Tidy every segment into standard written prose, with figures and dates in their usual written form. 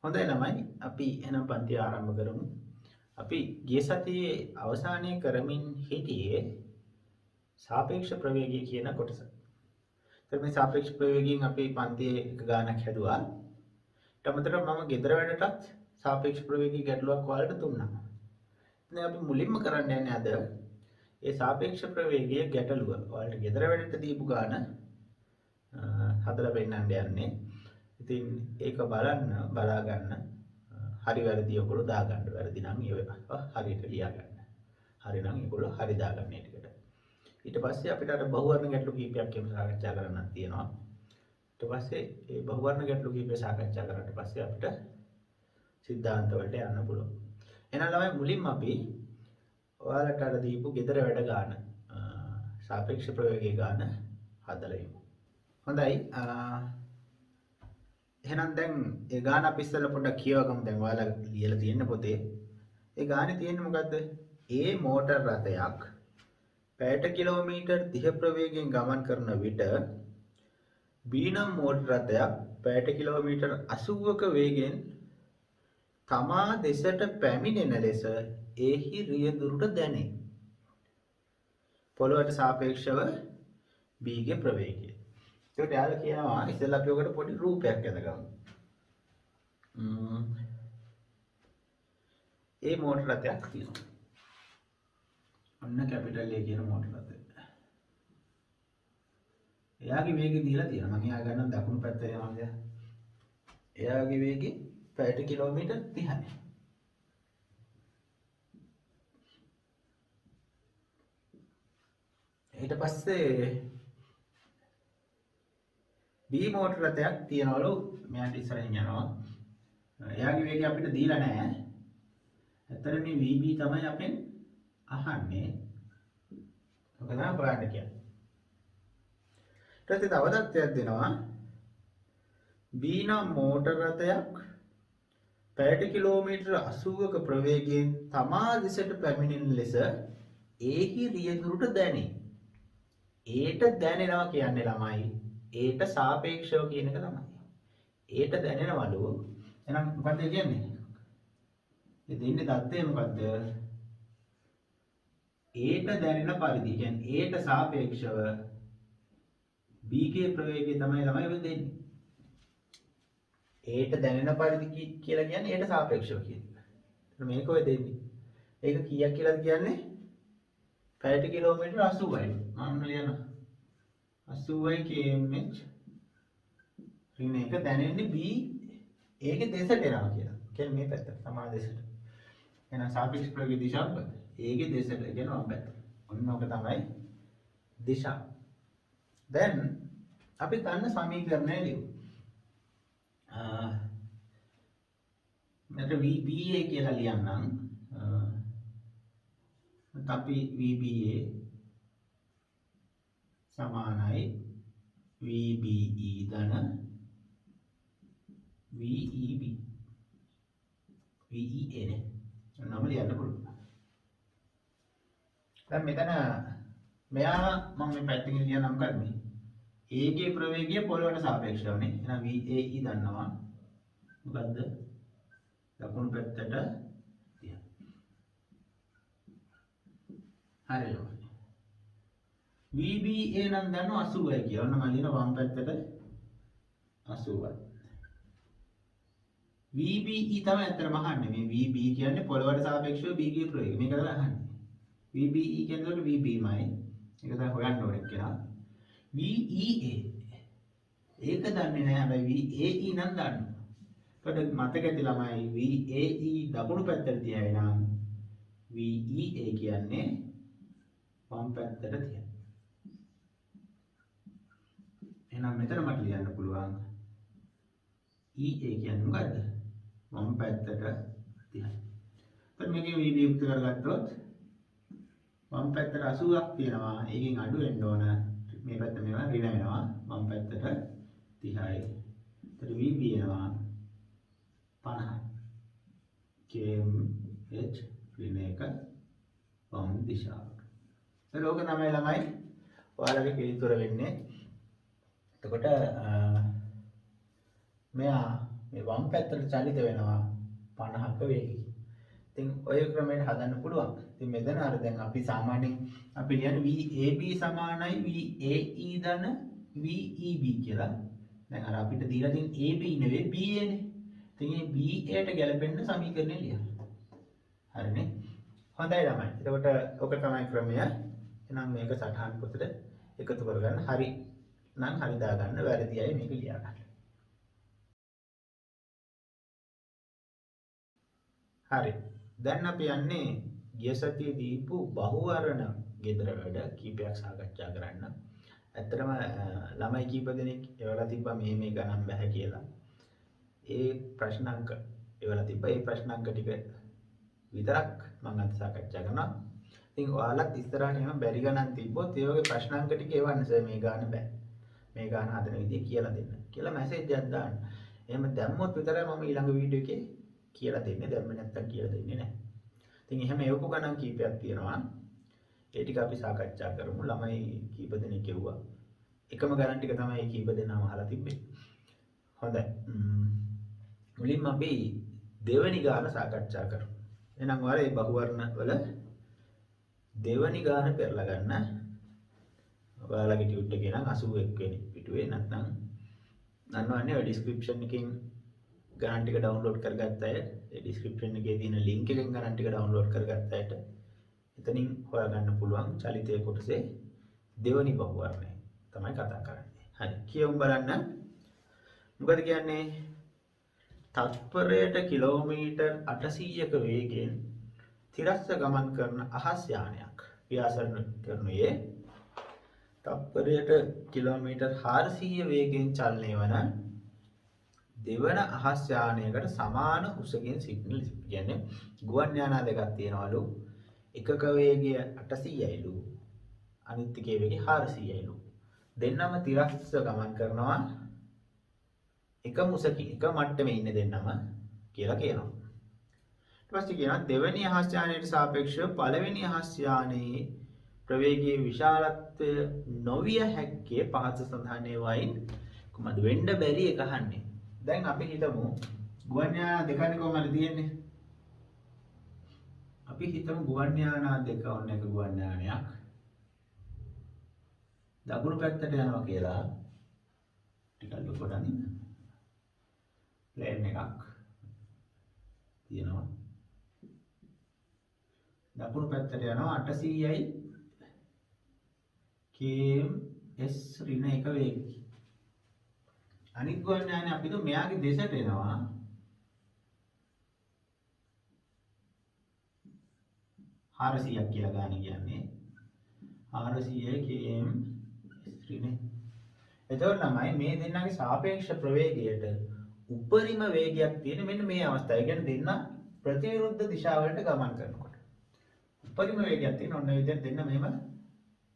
හොඳයි ළමයි අපි එහෙනම් පන්ති ආරම්භ කරමු. අපි ගිය සතියේ අවසානයේ කරමින් හිටියේ සාපේක්ෂ ප්‍රවේගය කියන කොටස. ඒත් මේ සාපේක්ෂ ප්‍රවේගයෙන් අපි පන්තියේ එක ගානක් හැදුවා. ඊට අමතරව මම ගෙදර වැඩටත් සාපේක්ෂ ප්‍රවේගී ගැටලුවක් ඔයාලට දුන්නා. දැන් අපි මුලින්ම කරන්න යන්නේ අද ඒ සාපේක්ෂ ප්‍රවේගයේ ගැටලුව. ඔයාලට ගෙදර වැඩට දීපු ගාන හදලා පෙන්නන්න යන්නේ. ඉතින් ඒක බලා ගන්න හරි වැරදි ඔයගොල්ලෝ දාගන්න. වැරදි නම් ඒව හරියට ලියා ගන්න. හරි නම් ඒගොල්ලෝ හරි දාගන්න මේ ටිකට. ඊට පස්සේ අපිට අර බහුවර්ණ ගැටලු කීපයක් එහෙම සාකච්ඡා කරන්නත් තියෙනවා. ඊට පස්සේ මේ බහුවර්ණ ගැටලු කීපය සාකච්ඡා කරාට පස්සේ අපිට සිද්ධාන්ත වලට යන්න පුළුවන්. එහෙනම් ළමයි මුලින්ම අපි ඔයාලට අර දීපු ගෙදර වැඩ ගන්න සාපේක්ෂ ප්‍රවේගයේ ගන්න හදලා ඉමු. හොඳයි. එහෙනම් දැන් ඒ ගාන අපි ඉස්සෙල්ලා පොඩ්ඩක් කියවගමු. දැන් ඔයාලා ලියලා තියෙන පොතේ ඒ ගානේ තියෙන්නේ මොකද්ද? A මෝටර් රථයක් පැයට කිලෝමීටර් 30 ප්‍රවේගයෙන් ගමන් කරන විට B නම් මෝටර් රථයක් පැයට කිලෝමීටර් 80ක වේගයෙන් තමා දෙසට පැමිණෙන ලෙස එහි රියදුරට දැනේ. පොළොවට සාපේක්ෂව B ගේ ප්‍රවේගය. ඒකට යාළුවා කියනවා ඉතින් අපි ඔකට පොඩි රූපයක් ඇඳගමු. ඒ මෝටර රථයක් තියෙනවා. ඔන්න කැපිටල් A කියන මෝටර රථය. එයාගේ වේගය දීලා තියෙනවා. මම එයා ගන්න දකුණු පැත්තේ යනවා නේද? එයාගේ වේගය පැයට කිලෝමීටර් 30යි. ඊට පස්සේ B මෝටර රථයක් තියනවලු මෙයාට ඉස්සරහින් යනවා. එයාගේ වේගය අපිට දීලා නැහැ. ඇත්තට මේ VB තමයි අපෙන් අහන්නේ. ඔක තමයි හොයන්න කියන්නේ. ඊට පස්සේ තව தත්ත්වයක් දෙනවා. B නම් මෝටර රථයක් පැයට කිලෝමීටර් 80ක ප්‍රවේගයෙන් තමා දෙසට පැමිණෙන ලෙස ඒහි රියදුරට දැනේ. ඒට දැනෙනවා කියන්නේ ළමයි ඒට සාපේක්ෂව කියන එක තමයි. ඒට දැනෙනවලු. එහෙනම් මොකක්ද කියන්නේ? මේ දෙන්නේ தත්ත්වය මොකද්ද? ඒට දැනෙන පරිදි. කියන්නේ ඒට සාපේක්ෂව B ගේ ප්‍රවේගය තමයි ළමයි ඔය දෙන්නේ. ඒට දැනෙන පරිදි කියලා කියන්නේ ඒට සාපේක්ෂව කියන එක. මේක ඔය දෙන්නේ. ඒක කීයක් කියලාද කියන්නේ? පැයට කිලෝමීටර් 80යි. මම ලියනවා. 80යි kmh රින එක දැනෙන්නේ B ඒකේ දෙසට එනවා කියලා. කියන්නේ මේ පැත්ත තමා දෙසට. එහෙනම් සාපේක්ෂ ප්‍රවේගයේ දිශාව මොකද? ඒකේ දෙසට කියන වම් පැත්ත. ඔන්න ඔක තමයි දිශාව. දැන් අපි ගන්න සමීකරණය ලියමු. මෙතන VBA කියලා ලියන්නම්. අපි VBA සමානයි VBE ධන VEB VEA නේ. නම ලියන්න පුළුවන්. දැන් මෙතන මෙයා මම මේ පැත්තකින් ලියනම් මොකක්ද මේ? A ගේ ප්‍රවේගය පොළොවට සාපේක්ෂවනේ. එහෙනම් VAE දන්නවා. මොකද්ද? දකුණු පැත්තට තියන්න. හරියට. VBA නම් දන්නවා 80යි කියලා. ඔන්න මම ලියන වම් පැත්තට 80යි. VBE තමයි අතරම අහන්නේ. මේ VB කියන්නේ පොළොවට සාපේක්ෂව B ගේ ප්‍රවේගය. මේක තමයි අහන්නේ. VBE කියන්නේ VBමයි. ඒක තමයි හොයන්න ඕනේ කියලා. VEA ඒක දන්නේ නැහැ. හැබැයි VAE නම් දන්නවා. ඒකට මතක ඇති ළමයි VAE දකුණු පැත්තට තියයි නම් VEA කියන්නේ වම් පැත්තට තියයි. එහෙනම් මෙතන මට ලියන්න පුළුවන් EA කියන්නේ මොකද්ද? වම් පැත්තට 30යි. එතකොට මේකේ VB යුක්ත කරගත්තොත් වම් පැත්තට 80ක් තියෙනවා. ඒකෙන් අඩු වෙන්න ඕන. මේ පැත්ත මේවා ඍණ වෙනවා. වම් පැත්තට 30යි. එතකොට VB එනවා 50යි. kmh ඍණ 1 වම් දිශාවට. ඒක ඕක තමයි ළමයි ඔයාලගේ පිළිතුර වෙන්නේ. එතකොට මෙයා මේ වම් පැත්තට චලිත වෙනවා 50ක වේගයකින්. ඉතින් ඔය ක්‍රමයට හදන්න පුළුවන්. ඉතින් මෙතන අර දැන් අපි සාමාන්‍යයෙන් අපි ලියන්නේ VAB සමානයි VAE ධන VEB කියලා. දැන් අර අපිට දීලා තියෙන AB නෙවෙයි BA නේ. ඉතින් මේ BA ට ගැලපෙන්න සමීකරණය ලියන්න. හරිනේ. හොඳයි ළමයි. එතකොට ඔක තමයි ක්‍රමය. එහෙනම් මේක සටහන් පොතට එකතු කරගන්න. හරි නම් හරි දාගන්න, වැරදි අය මේක ලියා ගන්න. හරි. දැන් අපි යන්නේ ගිය සතියේ දීපු බහුවර්ණ ගෙදර වැඩ කීපයක් සාකච්ඡා කරන්න. ඇත්තටම ළමයි කීප දෙනෙක් එවලා තිබ්බා මේ ගණන් බෑ කියලා. ඒ ප්‍රශ්නාංක එවලා තිබ්බා. ඒ ප්‍රශ්නාංක ටික විතරක් මම අද සාකච්ඡා කරනවා. ඉතින් ඔයාලත් ඉස්සරහට එහෙම බැරි ගණන් තිබ්බොත් ඒ වගේ ප්‍රශ්නාංක ටික එවන්න සර් මේ ගාන බෑ. මේ ගාන හදන විදිහ කියලා දෙන්න කියලා මැසේජ් එකක් දාන්න. එහෙම දැම්මොත් විතරයි මම ඊළඟ වීඩියෝ එකේ කියලා දෙන්නේ. දැම්ම නැත්තම් කියලා දෙන්නේ නැහැ. ඉතින් එහෙම එවපු ගණන් කීපයක් තියෙනවා. ඒ ටික අපි සාකච්ඡා කරමු. ළමයි කීප දෙනෙක් කිව්වා. එකම ගණන් ටික තමයි කීප දෙනාම අහලා තිබ්බේ. හොඳයි. මුලින්ම අපි දෙවනි ගාන සාකච්ඡා කරමු. එහෙනම් ඔයාලා මේ බහුවර්ණ වල දෙවනි ගාන පෙරලා ගන්න. ඔයාලගේ ටියුට් එකේ නම් 81 වෙනි පිටුවේ නැත්නම් දන්නවන්නේ ඔය ඩිස්ක්‍රිප්ෂන් එකෙන් ගණන් ටික ඩවුන්ලෝඩ් කරගත්ත අය ඒ ඩිස්ක්‍රිප්ෂන් එකේ තියෙන ලින්ක් එකෙන් ගණන් ටික ඩවුන්ලෝඩ් කරගත්ත අයට එතනින් හොයාගන්න පුළුවන් චලිතයේ කොටසේ දෙවනි බහුවර්ණය තමයි කතා කරන්නේ. හරි කියමු බලන්න. මොකද කියන්නේ? තත්පරයට කිලෝමීටර් 800ක වේගයෙන් තිරස්ස ගමන් කරන අහස් යානයක් ව්‍යාසරණ කරනුයේ තත්පරයට කිලෝමීටර් 400 වේගයෙන් චලනය වන දෙවන අහස් යානයකට සමාන උසකින් සිග්නල් කියන්නේ ගුවන් යානා දෙකක් තියෙනවලු. එකක වේගය 800යිලු අනිත් එකේ වේගය 400යිලු. දෙන්නම තිරස්ස ගමන් කරනවා එකම උසකින් එක මට්ටමේ ඉන්න දෙන්නම කියලා කියනවා. ඊට පස්සේ කියනවා දෙවෙනි අහස් යානයට සාපේක්ෂව පළවෙනි අහස් යානයේ ප්‍රවේගයේ විශාලත්වය නොවිය හැක්කේ පහත සඳහන් වයින් කොහොමද වෙන්න බැරි එක අහන්නේ. දැන් අපි හිතමු ගුවන් යානා දෙකනේ කොහමද තියෙන්නේ? අපි හිතමු ගුවන් යානා දෙක ඔන්න එක ගුවන් යානයක් දකුණු පැත්තට යනවා කියලා ටිකක් ලොකුට අනින්න. ප්ලේන් එකක් තියෙනවා. දකුණු පැත්තට යනවා 800යි km/s ඍණ 1 වේගයකින්. අනිත් ගුවන් යානේ අපි දු මෙයාගේ දෙසට එනවා 400ක් කියලා ගන්න කියන්නේ 400 km/s ඍණ. එතකොට තමයි මේ දෙන්නගේ සාපේක්ෂ ප්‍රවේගයට උපරිම වේගයක් තියෙන මෙන්න මේ අවස්ථාව. ඒ කියන්නේ දෙන්න ප්‍රතිවිරුද්ධ දිශාවලට ගමන් කරනකොට උපරිම වේගයක් තියෙන ඔන්න ඒ විදිහට දෙන්න මෙහෙම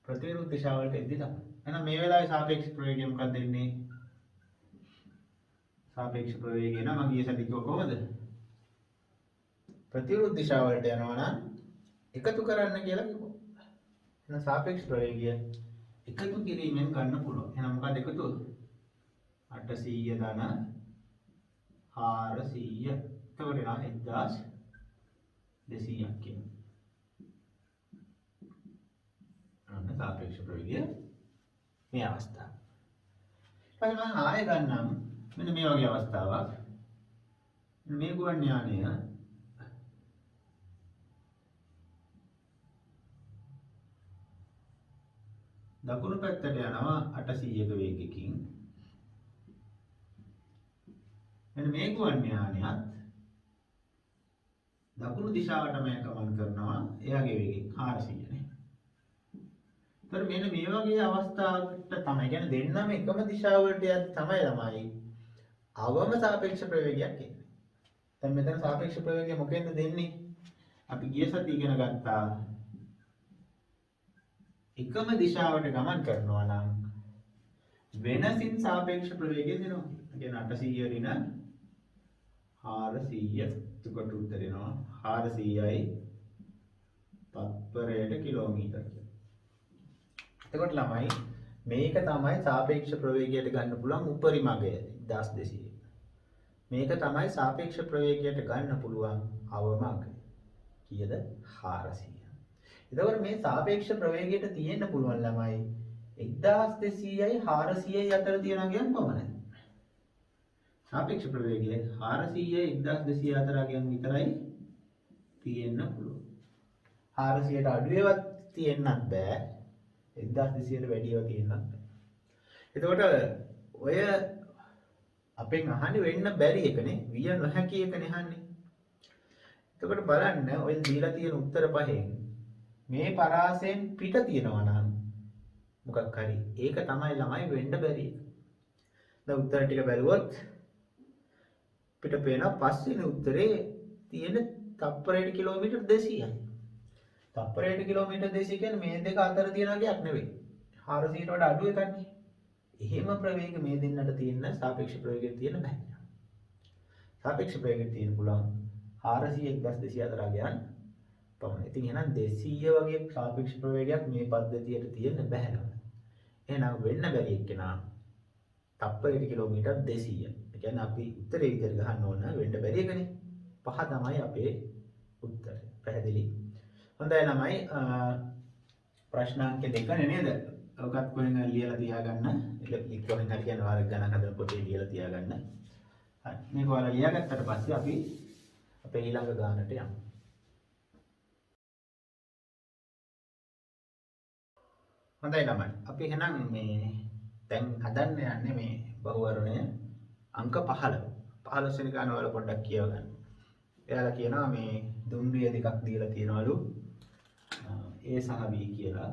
ප්‍රතිවිරුද්ධ දිශාවලට එද්දි තමයි. එහෙනම් මේ වෙලාවේ සාපේක්ෂ ප්‍රවේගය මොකක්ද වෙන්නේ? සාපේක්ෂ ප්‍රවේගය නම් මම ඊයේ සැදී කිව්ව කොහොමද? ප්‍රතිවිරුද්ධ දිශාවලට යනවා නම් එකතු කරන්න කියලා කිව්වා. එහෙනම් සාපේක්ෂ ප්‍රවේගය එකතු කිරීමෙන් ගන්න පුළුවන්. එහෙනම් මොකක්ද එකතු? 800 ධන 400 එතකොට එනවා 1200ක් කියන. අන්න සාපේක්ෂ ප්‍රවේගය මේ අවස්ථාව. ඊට මම ආයෙ ගන්නම් මෙන්න මේ වගේ අවස්ථාවක්. මේ ගුවන් යානය දකුණු පැත්තට යනවා 800ක වේගයකින්. මෙන්න මේ ගුවන් යානයත් දකුණු දිශාවටම ගමන් කරනවා එයාගේ වේගය 400නේ. ඒතර මෙන්න මේ වගේ අවස්ථාවකට තමයි කියන්නේ දෙන්නම එකම දිශාවලට යද්දි තමයි ළමයි අවම සාපේක්ෂ ප්‍රවේගයක් එන්නේ. දැන් මෙතන සාපේක්ෂ ප්‍රවේගය මොකෙන්ද දෙන්නේ? අපි ගිය සතියේ ඉගෙන ගත්තා එකම දිශාවට ගමන් කරනවා නම් වෙනසින් සාපේක්ෂ ප්‍රවේගය දෙනවා. ඒ කියන්නේ 800 ඍණ 400 එතකොට උත්තර එනවා 400යි තත්පරයට කිලෝමීටර කියලා. එතකොට ළමයි මේක තමයි සාපේක්ෂ ප්‍රවේගයට ගන්න පුළුවන් උපරිම අගය 1200. මේක තමයි සාපේක්ෂ ප්‍රවේගයට ගන්න පුළුවන් අවම අගය. කීයද? 400. එතකොට මේ සාපේක්ෂ ප්‍රවේගයට තියෙන්න පුළුවන් ළමයි 1200යි 400යි අතර තියෙනවා කියන්නේ කොහොමද? සාපේක්ෂ ප්‍රවේගය 400යි 1200 අතර ගියන් විතරයි තියෙන්න පුළුවන්. 400ට අඩු ඒවත් තියෙන්නත් බෑ. 1200ට වැඩි ඒවා තියෙන්නත් බෑ. එතකොට ඔය අපෙන් අහන්නේ වෙන්න බැරි එකනේ. විය නොහැකි එකනේ අහන්නේ. එතකොට බලන්න ඔය දීලා තියෙන උත්තර පහෙන් මේ පරාසයෙන් පිට තියෙනවා නම් මොකක් හරි ඒක තමයි ළමයි වෙන්න බැරි එක. දැන් උත්තර ටික බැලුවොත් පිට පේනවා පස්වෙනි උත්තරේ තියෙන තප්පරයට කිලෝමීටර් 200යි. තප්පරයට කිලෝමීටර් 200 කියන්නේ මේ දෙක අතර තියෙන ගයක් නෙවෙයි. 400ට වඩා අඩු එකක්නේ. එහෙම ප්‍රවේග මේ දෙන්නට තියෙන සාපේක්ෂ ප්‍රවේගයට තියෙන බෑ. සාපේක්ෂ ප්‍රවේගයට තියෙන පුළුවන් 400 1200 අතර ගයන් පමණයි. ඉතින් එහෙනම් 200 වගේ සාපේක්ෂ ප්‍රවේගයක් මේ පද්ධතියට තියෙන්න බෑ නේද? එහෙනම් වෙන්න බැරි එක්කෙනා තප්පරයට කිලෝමීටර් 200. ඒ කියන්නේ අපි උත්තරේ විදිහට ගහන්න ඕන වෙන්න බැරි එකනේ. 5 තමයි අපේ උත්තරය. පැහැදිලි? හොඳයි ළමයි ප්‍රශ්නාංක 2 නේද? ඔකත් කොහෙන් හරි ලියලා තියාගන්න. ලික් කොහෙන් හරි කියන වාර ගණන් හදන පොතේ ලියලා තියාගන්න. හරි. මේක ඔයාලා ලියාගත්තට පස්සේ අපි අපේ ඊළඟ ගානට යමු. හොඳයි ළමයි. අපි එහෙනම් මේ දැන් හදන්න යන්නේ මේ බහුවර්ණය අංක 15. 15 වෙනි ගාන වල පොඩ්ඩක් කියව ගන්න. එයාලා කියනවා මේ දුම්රිය දෙකක් දීලා තියනවලු A සහ B කියලා.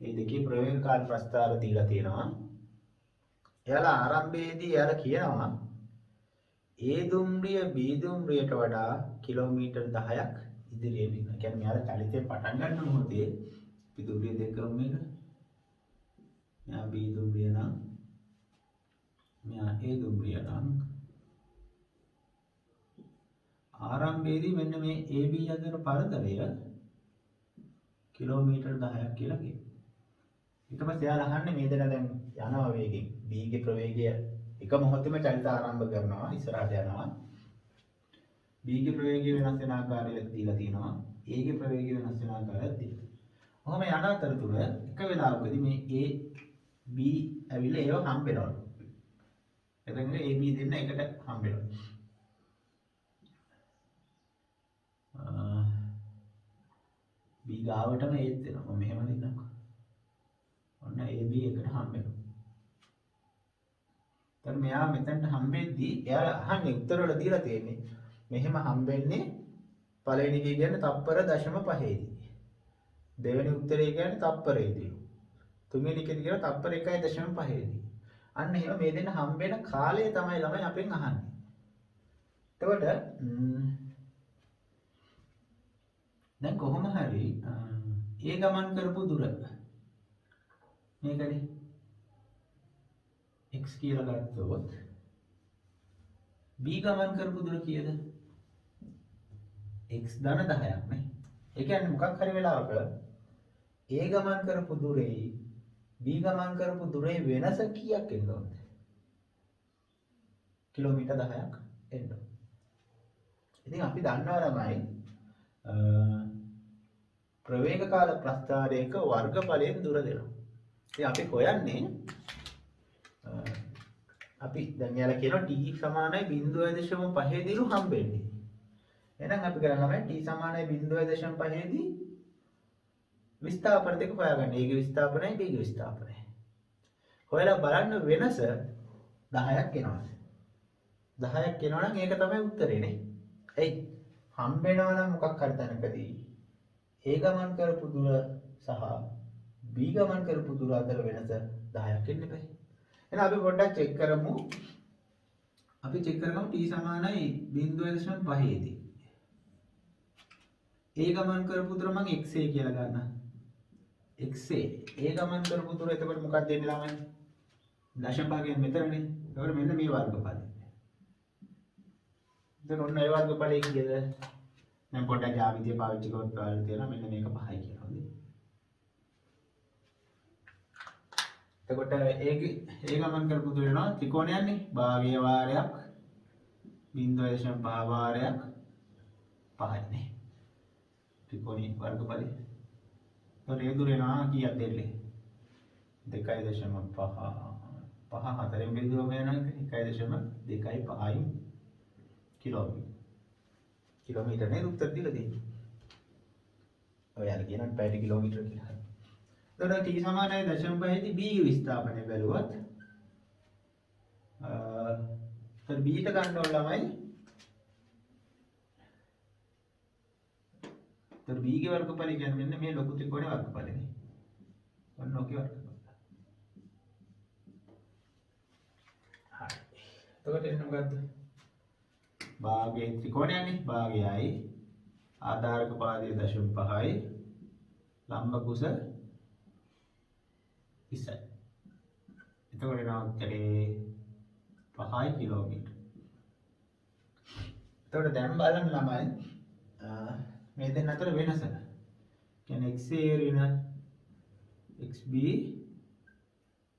මේ දෙකේ ප්‍රවේග කාල ප්‍රස්තාර දීලා තියෙනවා. එයාලා ආරම්භයේදී එයාලා කියනවා A දුම්රිය B දුම්රියට වඩා කිලෝමීටර් 10ක් ඉදිරියෙන් ඉන්නවා. ඒ කියන්නේ මෙයාලා චලිතය පටන් ගන්න මොහොතේ අපි දුම්රිය දෙක කරමු එක. මෙයා B දුම්රිය නම් මෙයා A දුම්රිය නම් ආරම්භයේදී මෙන්න මේ AB අතර පරතරය කිලෝමීටර් 10ක් කියලා කියනවා. ඊට පස්සේ එයාලා අහන්නේ මේ දෙන දැන් යනවා වේගෙන් B ගේ ප්‍රවේගය එක මොහොතෙම චලිත ආරම්භ කරනවා ඉස්සරහට යනවා. B ගේ ප්‍රවේගය වෙනස් වෙන ආකාරය දීලා තියෙනවා. A ගේ ප්‍රවේගය වෙනස් වෙන ආකාරයක් දීලා. ඔහොම යන අතරතුර එක වෙලාවකදී මේ A B ඇවිල්ලා ඒව හම්බ වෙනවා. එතකොට A B දෙන්න එකට හම්බ වෙනවා. B ගාවටම ඒත් වෙනවා. මම මෙහෙම ලියන්නම්කෝ. ඔන්න AB එකට හම්බ වෙනවා. දැන් මෙයා මෙතනට හම්බෙද්දී එයා අහන්නේ උත්තර වල දීලා තියෙන්නේ මෙහෙම හම්බෙන්නේ පළවෙනි කී කියන්නේ තප්පර 0.5දී. දෙවෙනි උත්තරේ කියන්නේ තප්පරයේදී. තුන්වෙනි කී කියන්නේ තප්පර 1.5දී. අන්න එහෙම මේ දෙන්න හම්බෙන කාලය තමයි ළමයි අපෙන් අහන්නේ. එතකොට දැන් කොහොම හරි ඒ ගමන් කරපු දුර මේකනේ x කියලා ගත්තොත් b ගමන් කරපු දුර කීයද? x ධන 10ක් නේ. ඒ කියන්නේ මොකක් හරි වෙලාවක a ගමන් කරපු දුරේ b ගමන් කරපු දුරේ වෙනස කීයක් එන්න ඕනද? කිලෝමීටර් 10ක් එන්න ඕන. ඉතින් අපි දන්නවා ළමයි ප්‍රවේග කාල ප්‍රස්ථාරයක වර්ගඵලයෙන් දුර දෙනවා. ඉතින් අපි හොයන්නේ අපි දැන් යාලා කියනවා t සමානයි 0.5 දිනු හම්බෙන්නේ. එහෙනම් අපි කරන්නේ t සමානයි 0.5 දී විස්ථාපන දෙක හොයාගන්න. A ගේ විස්ථාපනයි B ගේ විස්ථාපනයි. හොයලා බලන්න වෙනස 10ක් එනවා. 10ක් එනවා නම් ඒක තමයි උත්තරේ නේ. එයි හම්බෙනවා නම් මොකක් හරි තැනකදී A ගමන් කරපු දුර සහ B ගමන් කරපු දුර අතර වෙනස 10ක් එන්න බෑ. එහෙනම් අපි පොඩ්ඩක් චෙක් කරමු. අපි චෙක් කරගමු t සමානයි 0.5 දී. A ගමන් කරපු දුර මම xa කියලා ගන්නවා. xa A ගමන් කරපු දුර එතකොට මොකක්ද දෙන්නේ ළමයි? දශමභාගයෙන් මෙතනනේ. එතකොට මෙන්න මේ වර්ගඵලය. දැන් ඔන්න ඒ වර්ගඵලය කීයද? දැන් පොඩ්ඩක් ජාවිතිය පාවිච්චි කරලා බලන්න තියෙනවා මෙන්න මේක 5යි කියලා. හොඳයි. එතකොට ඒ ගමන් කරපු දුර වෙනවා ත්‍රිකෝණයක්නේ. භාගයේ වාරයක් 0.5 භාරයක් 5යි. ත්‍රිකෝණී වර්ගඵලය. તો ඒ දුර එනවා කීයක් දෙන්නේ? 2.5 5 4 බෙදුවම යනවා 1.25 කිලෝමීටර් නේ උත්තර දීලා තියෙන්නේ. ඔයාලා කියනවා පැය කිලෝමීටර කියලා. එතකොට t සමානයි 0.5 දී b ගේ විස්ථාපනය බැලුවත් එතකොට b ට ගන්න ඕන ළමයි එතකොට b ගේ වර්ගඵලය කියන්නේ මෙන්න මේ ලොකු ත්‍රිකෝණයේ වර්ගඵලනේ. ඔන්න ඔකේ වර්ගඵලය. හරි. එතකොට එන්න මොකද්ද? භාගයේ ත්‍රිකෝණයනේ භාගයයි ආධාරක පාදයේ 0.5යි ලම්බ කුස 20යි. එතකොට එනවා උත්තරේ 5 කිලෝමීටර. එතකොට දැන් බලන්න ළමයි මේ දෙන්න අතර වෙනස. කියන්නේ x ඍණ xb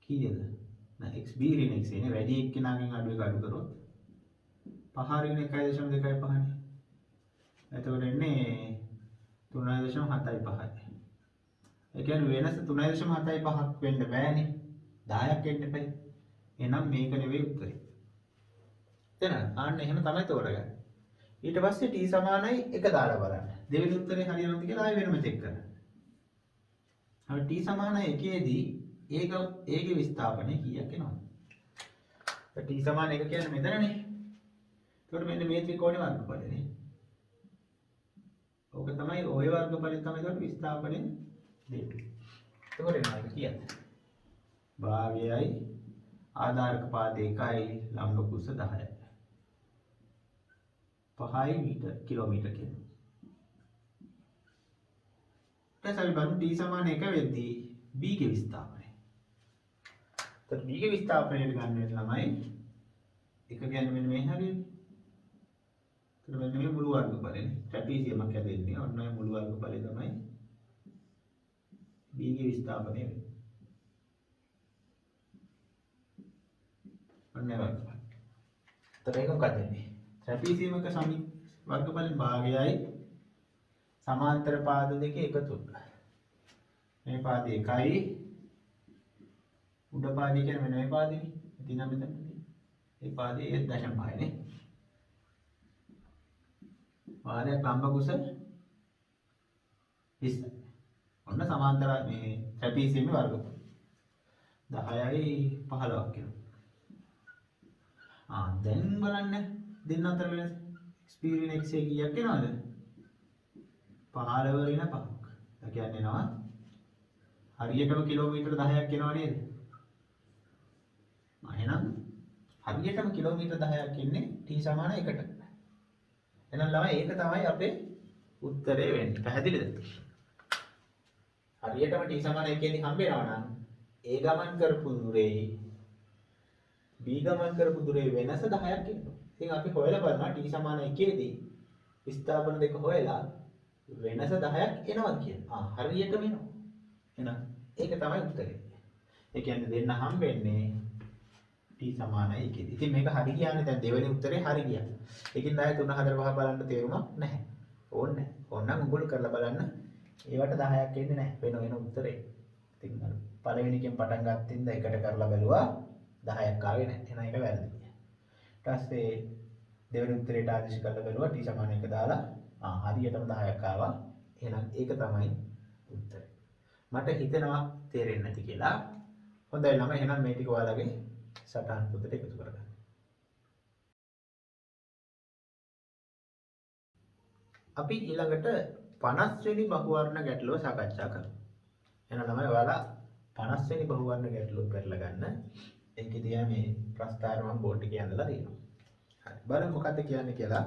කීයද? නෑ xb ඍණ x නේ වැඩි එක්කෙනාගෙන් අඩු එක අඩු කරොත් 5 ඍණ 1.25 නේ. එතකොට එන්නේ 3.75යි. ඒ කියන්නේ වෙනස 3.75ක් වෙන්න බෑනේ. 10ක් වෙන්න එපා. එහෙනම් මේක නෙවෙයි උත්තරේ. තේරෙනවද? ආන්න එහෙම තමයි තෝරගන්නේ. ඊට පස්සේ t සමානයි 1 දාලා බලන්න. දෙවෙනි උත්තරේ හරියනවද කියලා ආයෙ වෙනම චෙක් කරන්න. હવે t සමානයි 1 දී ඒගේ විස්ථාපනය කීයක් එනවද? t සමාන 1 කියන්නේ මෙතනනේ. එතකොට මෙන්න මේ ත්‍රිකෝණේ වර්ගඵලනේ. ඕක තමයි ඔය වර්ගඵලය තමයි ඒකට විස්ථාපනය දෙන්නේ. එතකොට එනවා එක කියන්නේ. භාගයයි ආධාරක පාදේ 1යි ලම්බ කුස 10යි. 5 කිලෝමීටර කියනවා. දැන් අපි බලමු d සමාන 1 වෙද්දී b ගේ විස්ථාපනය. එතකොට b ගේ විස්ථාපනයට ගන්න වෙන ළමයි 1 කියන්නේ මෙන්න මේ හරියනේ. එතකොට මෙන්න මේ මුළු වර්ගඵලනේ. ට්‍රැපීසියමක් හැදෙන්නේ. ඔන්න ඔය මුළු වර්ගඵලය තමයි b ගේ විස්ථාපනය වෙන්නේ. ඔන්න ඒ වර්ගඵල. එතකොට ඒක මොකක්ද වෙන්නේ? ට්‍රැපීසියමක වර්ගඵලෙන් භාගයයි සමාන්තර පාද දෙකේ එකතු. මේ පාදේ 1යි උඩ පාදේ කියන්නේ මෙන්න මේ පාදේ. ඉතින් නම් මෙතන මේ පාදේ 0.5 නේ. පාදයක් ලම්බ කුස 20. ඔන්න සමාන්තර මේ ට්‍රැපීසියමේ වර්ගඵල 10යි 15ක් කියනවා. දැන් බලන්න දෙන්න අතර වෙනස. එක්ස්පීරියන්ස් x කීයක් එනවද? 15 ඍණ 5ක්. ඒ කියන්නේ එනවා හරියටම කිලෝමීටර 10ක් එනවා නේද? එහෙනම් හරියටම කිලෝමීටර 10ක් ඉන්නේ t සමාන 1ට. එහෙනම් ළමයි ඒක තමයි අපේ උත්තරේ වෙන්නේ. පැහැදිලිද? හරියටම t සමාන 1 හම්බ වෙනවා නම් a ගමන් කරපු දුරේ b ගමන් කරපු දුරේ වෙනස 10ක් එනවා. ඉතින් අපි හොයලා බලනවා t සමාන 1 දී විස්ථාපන දෙක හොයලා වෙනස 10ක් එනවද කියලා. හරියටම එනවා. එහෙනම් ඒක තමයි උත්තරේ. ඒ කියන්නේ දෙන්න හම්බෙන්නේ t සමානයි 1 දී. ඉතින් මේක හරි කියන්නේ දැන් දෙවෙනි උත්තරේ හරි ගියා. ඒකින් ආයෙ 3 4 5 බලන්න තේරුමක් නැහැ. ඕනේ නැහැ. ඕනනම් උගල කරලා බලන්න. ඒවට 10ක් එන්නේ නැහැ. වෙන උත්තරේ. ඉතින් පළවෙනි එකෙන් පටන් ගත්තින්ද එකට කරලා බැලුවා 10ක් ආවේ නැහැ. එහෙනම් ඒක වැරදි. ඊට පස්සේ දෙවෙනි උත්තරේට ආදේශ කරලා බැලුවා t සමාන 1 දාලා හරියටම 10ක් ආවා. එහෙනම් ඒක තමයි උත්තරේ. මට හිතෙනවා තේරෙන්නේ නැති කියලා. හොඳයි ළමයි එහෙනම් මේ ටික ඔයාලගේ සටහන් පොතට එකතු කරගන්න. අපි ඊළඟට 50 වෙනි බහුවර්ණ ගැටලුව සාකච්ඡා කරමු. එහෙනම් ළමයි ඔයාලා 50 වෙනි බහුවර්ණ ගැටලුව කරලා ගන්න. ඒකේදී මේ ප්‍රස්තාර මම බෝඩ් එකේ ඇඳලා තියෙනවා. හරි. බලමු මොකක්ද කියන්නේ කියලා.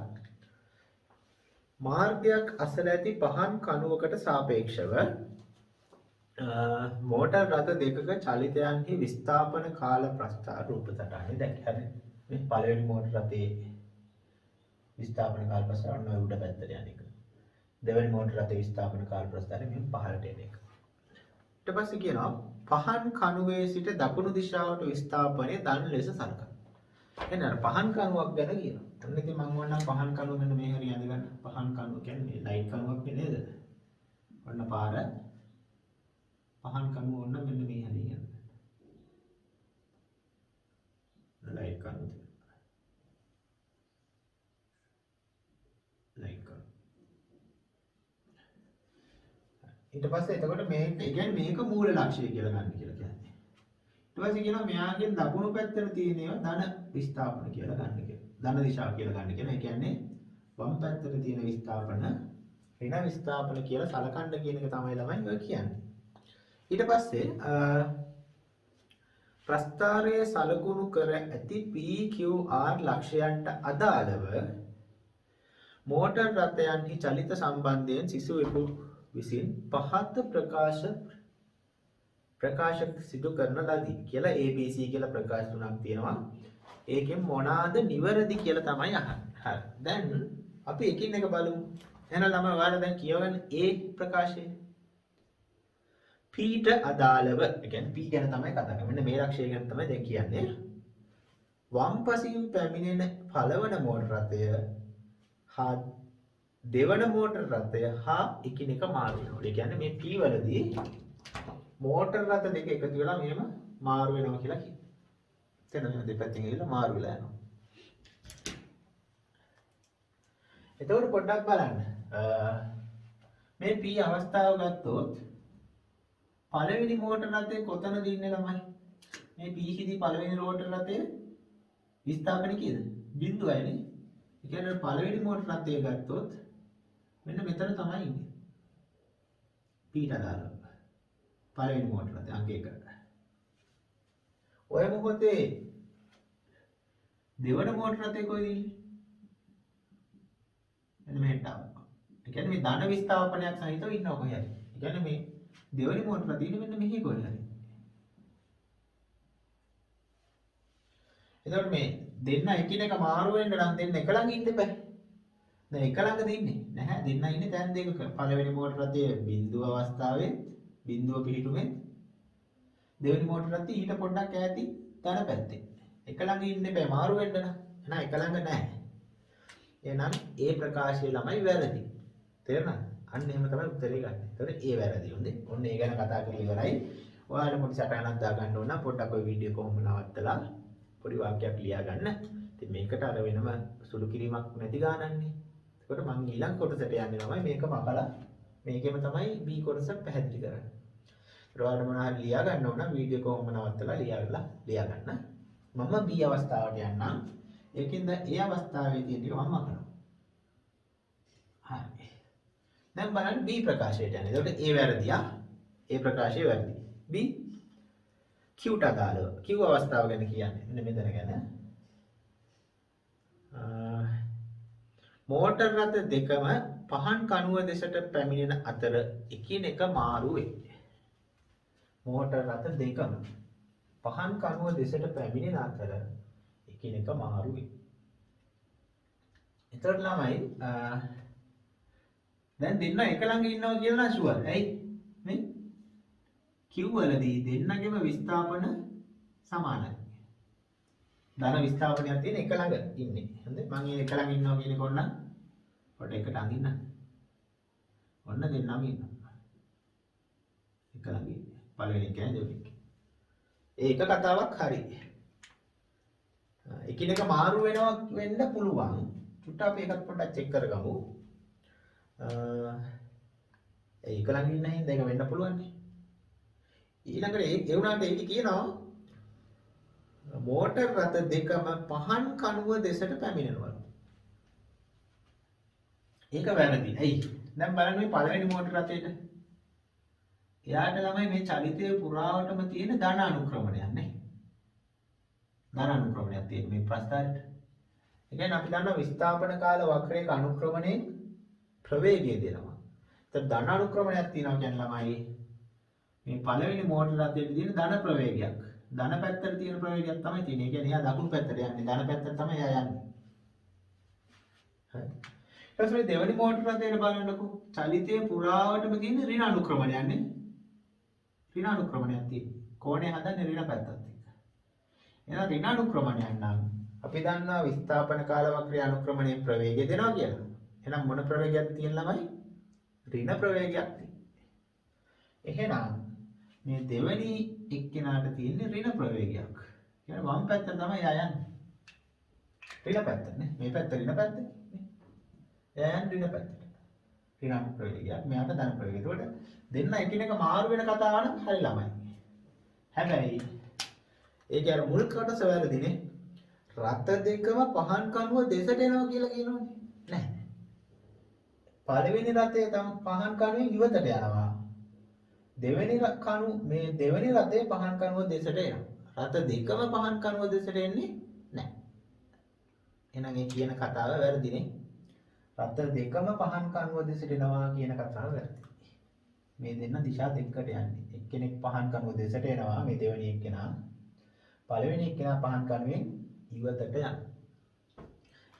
මාර්ගයක් අසල ඇති පහන් කණුවකට සාපේක්ෂව මෝටර් රථ දෙකක චලිතයන්හි විස්ථාපන කාල ප්‍රස්ථාර රූප සටහනේ දැක්කහරි. මේ පළවෙනි මෝටර් රථයේ විස්ථාපන කාල ප්‍රස්ථාර ඔන්න උඩ පැත්තට යන එක. දෙවෙනි මෝටර් රථයේ විස්ථාපන කාල ප්‍රස්ථාරය මෙහෙම පහළට එන එක. ඊට පස්සේ කියනවා පහන් කණුවේ සිට දකුණු දිශාවට විස්ථාපනය දන් ලෙස සලකනවා. එන්න අර පහන් කණුවක් ගැන කියනවා. ඔන්න ඉතින් මම ඕනනම් පහන් කණුව මෙන්න මේ හරිය අඳ ගන්න. පහන් කණුව කියන්නේ ලයිට් කණුවක් නේද? ඔන්න පාර පහන් කණුව ඔන්න මෙන්න මේ හරිය ගන්න. ලයිට් කණුව. ලයිට් කණුව. ඊට පස්සේ එතකොට මේක කියන්නේ මේක මූල ලක්ෂ්‍යය කියලා ගන්න කියලා කියන්නේ. ඊට පස්සේ කියනවා මෙයාගෙන් දකුණු පැත්තට තියෙන ඒවා ධන විස්ථාපන කියලා ගන්න කියලා. ධන දිශාව කියලා ගන්න කියලා. ඒ කියන්නේ වම් පැත්තට තියෙන විස්ථාපන ඍණ විස්ථාපන කියලා සලකන්න කියන එක තමයි ළමයි ඔය කියන්නේ. ඊට පස්සේ ප්‍රස්ථාරයේ සලකුණු කර ඇති PQR ලක්ෂයන්ට අදාළව මෝටර් රථයන්හි චලිත සම්බන්ධයෙන් සිසුවෙකු විසින් පහත ප්‍රකාශ සිදු කරන ලදී කියලා ABC කියලා ප්‍රකාශ තුනක් තියෙනවා. ඒකෙන් මොනවාද නිවැරදි කියලා තමයි අහන්නේ. හරි. දැන් අපි එකින් එක බලමු. එහෙනම් ළමයි ඔයාලා දැන් කියවගන්න A ප්‍රකාශය. P ට අදාළව, ඒ කියන්නේ P ගැන තමයි කතා කරන්නේ. මෙන්න මේ ලක්ෂය ගැන තමයි දැන් කියන්නේ. වම්පසින් පැමිණෙන පළවන මෝටර රථය හා දෙවන මෝටර රථය හා එකිනෙක මාරු වෙනවා. ඒ කියන්නේ මේ P වලදී මෝටර රථ දෙක එකතු වෙලා මෙහෙම මාරු වෙනවා කියලා කියනවා. එතන මේ දෙපැත්තෙන් ගිහලා මාරු වෙලා යනවා. එතකොට පොඩ්ඩක් බලන්න. මේ P අවස්ථාව ගත්තොත් පළවෙනි මෝටර රථය කොතනද ඉන්නේ ළමයි? මේ P හිදී පළවෙනි මෝටර රථය විස්ථාපන කීයද? 0යිනේ. ඒ කියන්නේ පළවෙනි මෝටර රථය ගත්තොත් මෙන්න මෙතන තමයි ඉන්නේ. P ට අදාළව. පළවෙනි මෝටර රථය අංක 1. ඔය මොකද දෙවන මෝටර රථය කොහෙද ඉන්නේ? මෙන්න මෙහෙට ආවා. ඒ කියන්නේ මේ ධන විස්ථාපනයක් සහිතව ඉන්නවා කොහේ හරි. ඒ කියන්නේ මේ දෙවනි මෝටර රථය ඉන්නේ මෙන්න මෙහි කොහේ හරි. එතකොට මේ දෙන්න එකිනෙක මාරු වෙන්න නම් දෙන්න එක ළඟ ඉන්න බෑ. දැන් එක ළඟද ඉන්නේ? නැහැ. දෙන්න ඉන්නේ තැන් දෙකක. පළවෙනි මෝටර රථයේ බිඳුව අවස්ථාවේ බිඳුව පිහිටුමේ දෙවෙනි මෝටර රථය ඊට පොඩ්ඩක් ඈතින් ධන පැත්තේ. එක ළඟ ඉන්න බෑ මාරු වෙන්න නම්. එහෙනම් එක ළඟ නැහැ. එහෙනම් ඒ ප්‍රකාශය ළමයි වැරදි. තේරෙනවද? අන්න එහෙම තමයි උත්තරේ ගන්න. ඒතකොට ඒ වැරදි. හොඳේ. ඔන්න ඒ ගැන කතා කරලා ඉවරයි. ඔයාලා පොඩි සටහනක් දාගන්න ඕන. පොඩ්ඩක් ওই වීඩියෝ කොහොම නවත්තලා පොඩි වාක්‍යයක් ලියා ගන්න. ඉතින් මේකට අර වෙනම සුළු කිරීමක් නැති ගානන්නේ. එතකොට මම ඊළඟ කොටසට යන්නේ තමයි මේක මකලා මේකෙම තමයි B කොටස පැහැදිලි කරන්නේ. ඔයාලා මොනවා හරි ලියා ගන්න ඕන වීඩියෝ කොහොම නවත්තලා ලියා ගන්න. මම B අවස්ථාවට යන්නම්. ඒකෙන්ද ඒ අවස්ථාවේ තියෙන ටික මම මකනවා. හරි. දැන් බලන්න B ප්‍රකාශයට යන්නේ. එතකොට A වැරදියා. A ප්‍රකාශය වැරදි. B Q ට අදාළව. Q අවස්ථාව ගැන කියන්නේ. මෙන්න මෙතන ගැන. මෝටර රථ දෙකම පහන් කණුව දෙසට පැමිණෙන අතර එකිනෙක මාරු වේ. මෝටර රථ දෙකම පහන් කණුව දෙසට පැමිණෙන අතර එකිනෙක මාරු වේ. එතකොට ළමයි දැන් දෙන්න එක ළඟ ඉන්නවා කියලා නම් ෂුවර්. ඇයි? මේ Q වලදී දෙන්නගෙම විස්ථාපන සමානයි. ධන විස්ථාපනයක් තියෙන එක ළඟ ඉන්නේ. හරිද? මම මේ එක ළඟ ඉන්නවා කියන එක ඕන පොඩ එකට අඳින්න. ඔන්න දෙන්නම ඉන්නවා. එක ළඟ ඉන්නේ. පළවෙනි එක කියන්නේ දෙවෙනි එක. ඒක කතාවක් හරි. එකිනෙක මාරු වෙන්න පුළුවන්. චුට්ටක් අපි එකක් පොඩ්ඩක් චෙක් කරගමු. ඒක ළඟ ඉන්න හින්දා ඒක වෙන්න පුළුවන් නේ. ඊළඟට ඒ වුණාට ඒක කියනවා මෝටර රථ දෙකම පහන් කණුව දෙසට පැමිණෙනවා. ඒක වැරදි. ඇයි? දැන් බලන්න මේ පළවෙනි මෝටර රථයේට. එයාට ළමයි මේ චලිතයේ පුරාවටම තියෙන ධන අනුක්‍රමණයක් නේ. ධන අනුක්‍රමණයක් තියෙන මේ ප්‍රස්ථාරයට. ඒ කියන්නේ අපි දන්නවා විස්ථාපන කාල වක්‍රයක අනුක්‍රමණයෙන් ප්‍රවේගය දෙනවා. ඒත් ධන අනුක්‍රමණයක් තියෙනවා කියන්නේ ළමයි මේ පළවෙනි මෝටර රථයේ තියෙන ධන ප්‍රවේගයක්. ධන පැත්තට තියෙන ප්‍රවේගයක් තමයි තියෙන්නේ. ඒ කියන්නේ එයා දකුණු පැත්තට යන්නේ. ධන පැත්තට තමයි එයා යන්නේ. හරි. ඊට පස්සේ දෙවෙනි මෝටර රථයට බලන්නකෝ. චලිතයේ පුරාවටම තියෙන ඍණ අනුක්‍රමණයක් නේ. ඍණ අනුක්‍රමණයක් තියෙන්නේ. කෝණය හදන්නේ ඍණ පැත්තත් එක්ක. එහෙනම් ඍණ අනුක්‍රමණයක් නම් අපි දන්නවා විස්ථාපන කාල වක්‍රය අනුක්‍රමණයේ ප්‍රවේගය දෙනවා කියලා. එහෙනම් මොන ප්‍රවේගයක් තියෙන ළමයි? ඍණ ප්‍රවේගයක් තියෙන්නේ. එහෙනම් මේ දෙවෙනි එක්කෙනාට තියෙන්නේ ඍණ ප්‍රවේගයක්. කියන්නේ වම් පැත්ත තමයි යන්නේ. ඍණ පැත්ත නේ. මේ පැත්ත ඍණ පැත්ත නේ. යන්නේ ඍණ පැත්තට. ඍණ ප්‍රවේගයක්. මෙයාට ධන ප්‍රවේගය. ඒකට දෙන්න එකිනෙක මාරු වෙන කතාව නම් හරි ළමයි. හැබැයි ඒක අර මුල් කොටස වැරදිනේ. රත දෙකම පහන් කණුව දෙසට එනවා කියලා කියනෝනේ. නැහැ. පළවෙනි රතේ තම පහන් කණුවෙන් ඉවතට යනවා. දෙවෙනි රතේ පහන් කණුව දෙසට එනවා. රත දෙකම පහන් කණුව දෙසට එන්නේ නැහැ. එහෙනම් ඒ කියන කතාව වැරදිනේ. රත දෙකම පහන් කණුව දෙසට එනවා කියන කතාව වැරදි. මේ දෙන්න දිශා දෙකකට යන්නේ. එක්කෙනෙක් පහන් කණුව දෙසට එනවා මේ දෙවෙනි එක්කෙනා. පළවෙනි එක්කෙනා පහන් කණුවෙන් ඉවතට යනවා.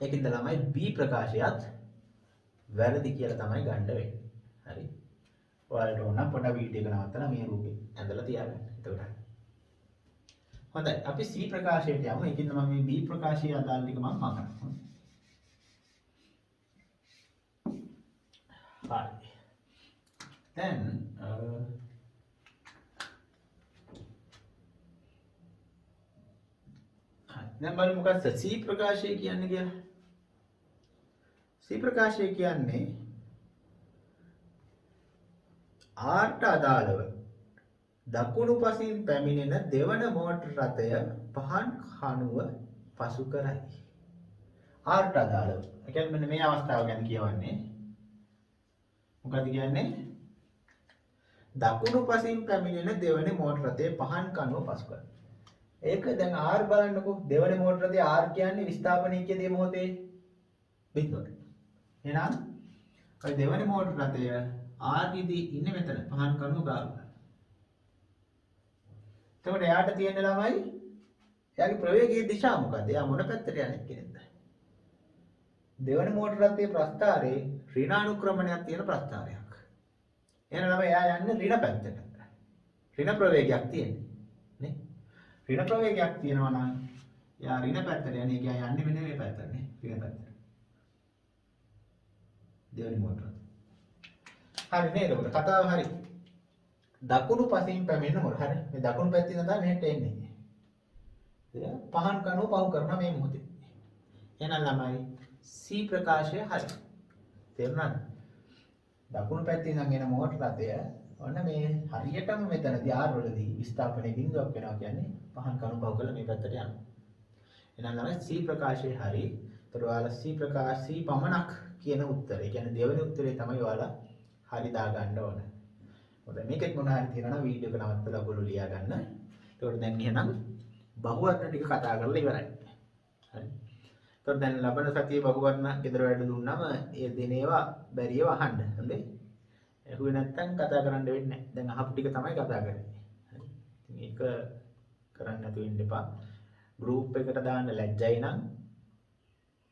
ඒකින්ද ළමයි B ප්‍රකාශයත් වැරදි කියලා තමයි ගන්න වෙන්නේ. හරි. ඔයාලට ඕන පොඩ වීඩියෝ එක නවත්තලා මේ රූපේ ඇඳලා තියාගන්න. එතකොට හොඳයි. අපි C ප්‍රකාශයට යමු. ඒකින්ද මම මේ B ප්‍රකාශයේ අදාළ ටික මම මකනවා. හරි. දැන් දැන් බලමු මොකක්ද C ප්‍රකාශය කියන්නේ කියලා. C ප්‍රකාශය කියන්නේ R ට අදාළව දකුණු පසින් පැමිණෙන දෙවන මෝටර රථය පහන් කණුව පසු කරයි. R ට අදාළව. ඒ කියන්නේ මෙන්න මේ අවස්ථාව ගැන කියවන්නේ. මොකද කියන්නේ? දකුණු පසින් පැමිණෙන දෙවන මෝටර රථය පහන් කණුව පසු කරයි. ඒක දැන් R බලන්නකෝ. දෙවන මෝටර රථය R කියන්නේ විස්ථාපනීය දී මොහොතේ බිඳුවට. එහෙනම් ඔය දෙවන මෝටර රථය R ඉදී ඉන්නේ මෙතන පහන් කණුව ගාව. එතකොට එයාට තියෙන ළමයි එයාගේ ප්‍රවේගයේ දිශාව මොකද්ද? එයා මොන පැත්තට යන්නේ කියනද? දෙවන මෝටර රථයේ ප්‍රස්ථාරයේ ඍණානුක්‍රමණයක් තියෙන ප්‍රස්ථාරයක්. එහෙනම් ළමයි එයා යන්නේ ඍණ පැත්තට. ඍණ ප්‍රවේගයක් තියෙන්නේ. නේ? ඍණ ප්‍රවේගයක් තියෙනවා නම් එයා ඍණ පැත්තට යන්නේ. ඒක යන්නේ මෙන්න මේ පැත්තට නේ. ඍණ පැත්තට. දෙවන මෝටර. හරි නේද? ඔබට කතාව හරි. දකුණු පසින් පැමිණෙන මොකද? හරි. මේ දකුණු පැත්තේ ඉඳන් මෙහෙට එන්නේ. ඒක පහන් කණුව පහු කරන මේ මොහොතේ. එහෙනම් ළමයි C ප්‍රකාශය හරි. තේරුණාද? දකුණු පැත්තේ ඉඳන් එන මෝටර රථය ඔන්න මේ හරියටම මෙතනදී R වලදී විස්ථාපනයේ බිඳුවක් වෙනවා කියන්නේ පහන් කණුව පහු කරලා මේ පැත්තට යනවා. එහෙනම් ළමයි C ප්‍රකාශය හරි. ඒතර ඔයාලා C ප්‍රකාශ C පමණක් කියන උත්තරය. කියන්නේ දෙවෙනි උත්තරේ තමයි ඔයාලා හරි දාගන්න ඕන. හොඳයි මේකෙත් මොන හරි තියෙනවා නම් වීඩියෝ එක නවත්තලා ඔයගොල්ලෝ ලියා ගන්න. ඒකට දැන් එහෙනම් බහුවර්ණ ටික කතා කරලා ඉවරයි. හරි. ඒකට දැන් ලබන සතියේ බහුවර්ණ ගෙදර වැඩ දුන්නාම ඒ දින ඒවා බැරි ඒවා අහන්න. හරිද? ඇහුවේ නැත්නම් කතා කරන්න වෙන්නේ නැහැ. දැන් අහපු ටික තමයි කතා කරන්නේ. හරි. ඉතින් ඒක කරන්න නැතුව ඉන්න එපා. ගෲප් එකට දාන්න ලැජ්ජයි නම්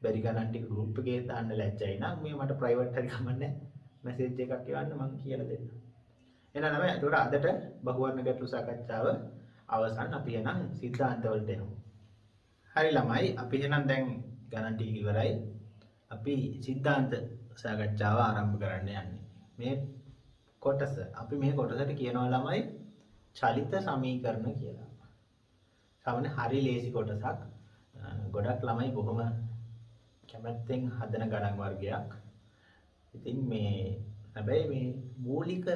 බැරි ගණන් ටික ගෲප් එකේ දාන්න ලැජ්ජයි නම් මේ මට ප්‍රයිවට් හරි කමන්නේ මැසේජ් එකක් එවන්න මම කියලා දෙන්නම්. එහෙනම් නම ඒකට අදට බහුවර්ණ ගැටළු සාකච්ඡාව අවසන්. අපි එහෙනම් සිද්ධාන්ත වලට එමු. හරි ළමයි අපි එහෙනම් දැන් ගණන් ටික ඉවරයි. අපි සිද්ධාන්ත සාකච්ඡාව ආරම්භ කරන්න යන්නේ. මේ කොටස අපි මේ කොටසට කියනවා ළමයි චලිත සමීකරණ කියලා. සාමාන්‍ය හරි ලේසි කොටසක්. ගොඩක් ළමයි බොහොම කැමැත්තෙන් හදන ගණන් වර්ගයක්. ඉතින් මේ හැබැයි මේ මූලික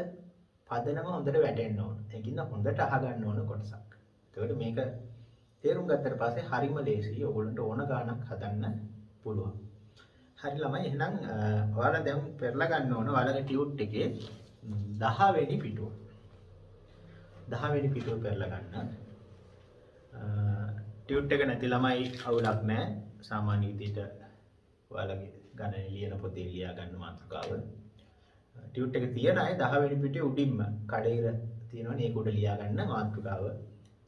පදනම හොඳට වැටෙන්න ඕන. ඒකින්ද හොඳට අහගන්න ඕන කොටසක්. එතකොට මේක තේරුම් ගත්තට පස්සේ හරිම ලේසියි. ඔයගොල්ලන්ට ඕන ගානක් හදන්න පුළුවන්. හරි ළමයි එහෙනම් ඔයාලා දැන් පෙරලා ගන්න ඕන ඔයාලගේ ටියුට් එකේ 10 වෙනි පිටුව. 10 වෙනි පිටුව පෙරලා ගන්න. ටියුට් එක නැති ළමයි අවුලක් නැහැ. සාමාන්‍ය විදිහට ඔයාලගේ ගණන ලියන පොතේ ලියා ගන්න මාතෘකාව. ටියුට් එක තියන අය 10 වෙනි පිටුවේ උඩින්ම කඩේර තියෙනවනේ ඒක උඩ ලියා ගන්න මාතෘකාව.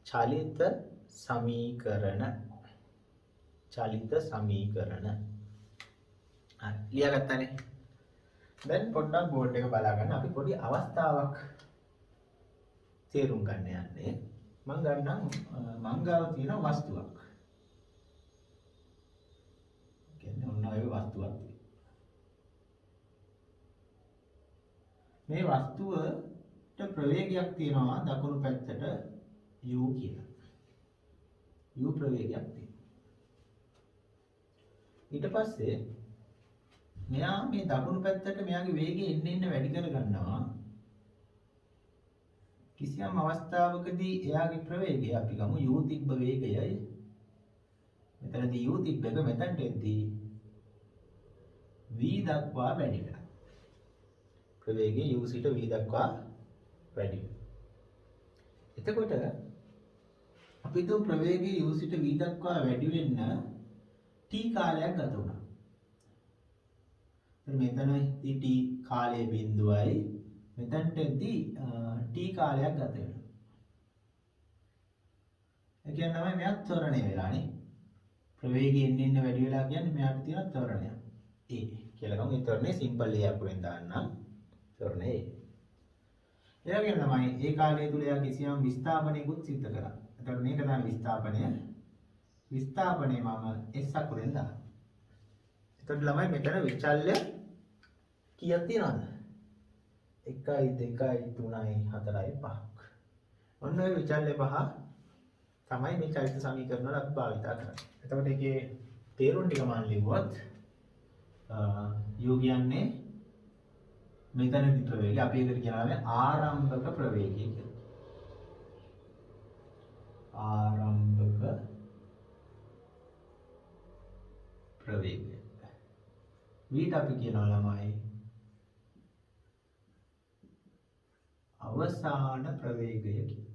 චලිත සමීකරණ. චලිත සමීකරණ. හරි ලියා ගත්තානේ. දැන් පොඩ්ඩක් බෝඩ් එක බලා ගන්න. අපි පොඩි අවස්ථාවක් තේරුම් ගන්න යන්නේ. මම ගන්නම් මං ගාව තියෙන වස්තුවක්. ඔය වස්තුවක්. මේ වස්තුවට ප්‍රවේගයක් තියෙනවා දකුණු පැත්තට u කියලා. u ප්‍රවේගයක් තියෙනවා. ඊට පස්සේ මෙයා මේ දකුණු පැත්තට මෙයාගේ වේගය එන්න වැඩි කර ගන්නවා. කිසියම් අවස්ථාවකදී එයාගේ ප්‍රවේගය අපි ගමු u තිබ්බ වේගයයි. මෙතනදී u තිබ්බ එක මෙතනට එද්දී v දක්වා වැඩි වෙනවා. ප්‍රවේගය u සිට v දක්වා වැඩි වෙනවා. එතකොට අපි දුම් ප්‍රවේගය u සිට v දක්වා වැඩි වෙන්න t කාලයක් ගත වුණා. මෙතනදී t කාලයේ බිඳුවයි මෙතනටදී t කාලයක් ගත වෙනවා. ඒ කියන්නේ තමයි මෙයා ත්වරණය වෙලානේ. ප්‍රවේගය එන්න වැඩි වෙලා කියන්නේ මෙයාට තියෙන ත්වරණය. a කියලා ගමු. ඒ ත්වරණය සිම්පල් a අකුරෙන් දාන්නම්. ත්වරණය a. ඒ වගේම තමයි ඒ කාලය තුල එයා කිසියම් විස්ථාපනයකුත් සිද්ධ කරා. එතකොට මේක තමයි විස්ථාපනය. විස්ථාපනය මම s අකුරෙන් දානවා. එතකොට ළමයි මෙතන විචල්්‍ය කීයක් තියෙනවද? 1 2 3 4 5ක්. ඔන්න ඔය විචල්්‍ය පහ තමයි මේ චෛත්‍ය සමීකරණ වල අපි භාවිත කරන්නේ. එතකොට ඒකේ තේරුම් ටික මම ලිව්වොත් u කියන්නේ මෙතනදී ප්‍රවේගය අපි ඒකට කියනවා ආරම්භක ප්‍රවේගය කියලා. ආරම්භක ප්‍රවේගය. v අපි කියනවා ළමයි අවසාන ප්‍රවේගය කියලා.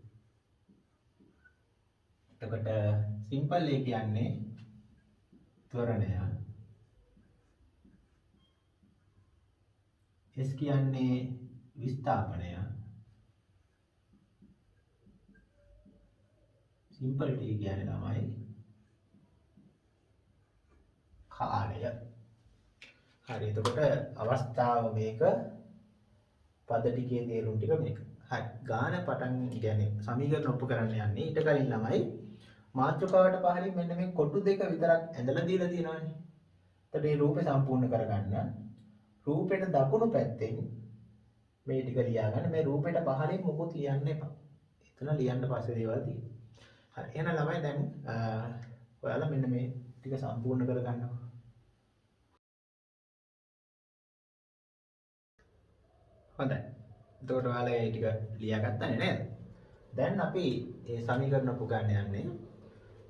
එතකොට සිම්පල් a කියන්නේ ත්වරණය. s කියන්නේ විස්ථාපනය. සිම්පල් t කියන්නේ තමයි කාලය. හරි. එතකොට අවස්ථාව මේක පද ටිකේ තේරුම් ටික මේක. හරි. ගාන පටන් කියන්නේ සමීකරණ ඔප්පු කරන්න යන්නේ. ඊට කලින් ළමයි මාත්‍රකාවට පහලින් මෙන්න මේ කොටු දෙක විතරක් ඇඳලා දීලා තියෙනවානේ. එතකොට මේ රූපේ සම්පූර්ණ කරගන්න රූපෙට දකුණු පැත්තෙන් මේ ටික ලියා ගන්න. මේ රූපෙට පහලින් මොකුත් ලියන්න එපා. එතන ලියන්න පස්සේ දේවල් තියෙනවා. හරි. එහෙනම් ළමයි දැන් ඔයාලා මෙන්න මේ ටික සම්පූර්ණ කරගන්නවා. හොඳයි. එතකොට ඔයාලා මේ ටික ලියාගත්තානේ නේද? දැන් අපි මේ සමීකරණ ඔප්පු ගන්න යන්නේ.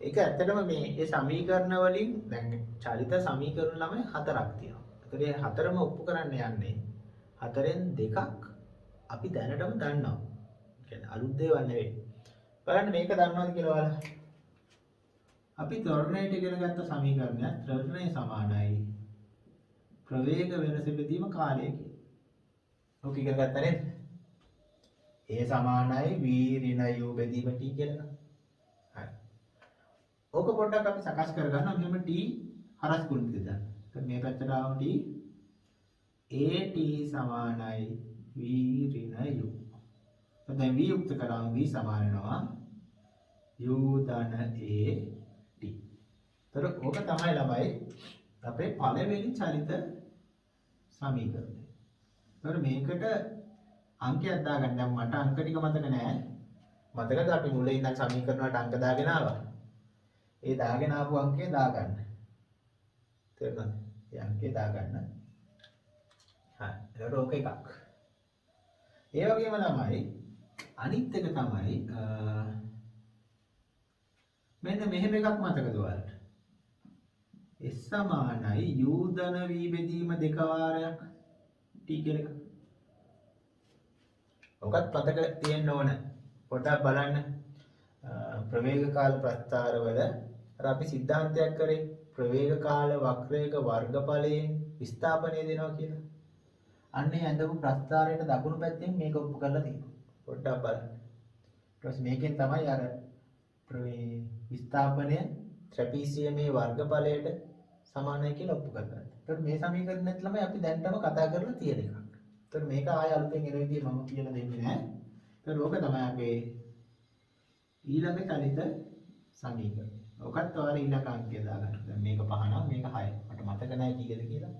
ඒක ඇත්තටම මේ සමීකරණ වලින් දැන් චලිත සමීකරණ ළමයි හතරක් තියෙනවා. ඒතකොට මේ හතරම ඔප්පු කරන්න යන්නේ හතරෙන් දෙකක් අපි දැනටම දන්නවා. කියන්නේ අලුත් දේවල් නෙවෙයි. බලන්න මේක දන්නවද කියලා ඔයාලා? අපි ත්වරණයට ඉගෙන ගත්ත සමීකරණය ත්වරණය සමානයි ප්‍රවේග වෙනස බෙදීම කාලය කියලා. ඔක ඉගෙන ගත්තා නේද? a සමානයි v ඍණ u බෙදීම t කියලා. හරි. ඕක පොඩ්ඩක් අපි සකස් කරගන්නවා. මෙහෙම t හරස් ගුණිතය දාන්න. එතකොට මේ පැත්තට ආවම t at සමානයි v ඍණ u. දැන් v යුක්ත කරාම v සමාන වෙනවා u ධන a t. එතකොට ඕක තමයි ළමයි අපේ පළවෙනි චලිත සමීකරණය. එතකොට මේකට අංකයක් දාගන්න. දැන් මට අංක ටික මතක නෑ. මතකද අපි මුලින් ඉඳන් සමීකරණ වලට අංක දාගෙන ආවා. ඒ දාගෙන ආපු අංකය දාගන්න. තේරුණාද? ඒ අංකය දාගන්න. හරි. එතකොට ඕක එකක්. ඒ වගේම තමයි අනිත් එක තමයි මෙන්න මෙහෙම එකක් මතකද ඔයාලට? s සමානයි u ධන v බෙදීම දෙක වාරයක් t කියලා එක. ඔකත් මතක තියෙන්න ඕන. පොඩ්ඩක් බලන්න ප්‍රවේග කාල ප්‍රස්ථාරවල අර අපි සිද්ධාන්තයක් කරේ ප්‍රවේග කාල වක්‍රයක වර්ගඵලයෙන් විස්ථාපනය දෙනවා කියලා. අන්නේ ඇඳපු ප්‍රස්ථාරයට දකුණු පැත්තෙන් මේක ඔප්පු කරලා තියෙනවා. පොඩ්ඩක් බලන්න. ඊට පස්සේ මේකෙන් තමයි අර විස්ථාපනය ට්‍රැපීසියමේ වර්ගඵලයට සමානයි කියලා ඔප්පු කරගන්න. ඒකට මේ සමීකරණෙත් ළමයි අපි දැන්ටම කතා කරලා තියෙන එකක්. ඒකට මේක ආය අලුතෙන් එන විදිහ මම කියලා දෙන්නේ නැහැ. ඒකට ඕක තමයි අපේ ඊළඟ චලිත සමීකරණය. ඔකත් ඔයාලා ඊළඟ අංකය දාගන්න. දැන් මේක 5 නම් මේක 6. මට මතක නැහැ කීයද කියලා.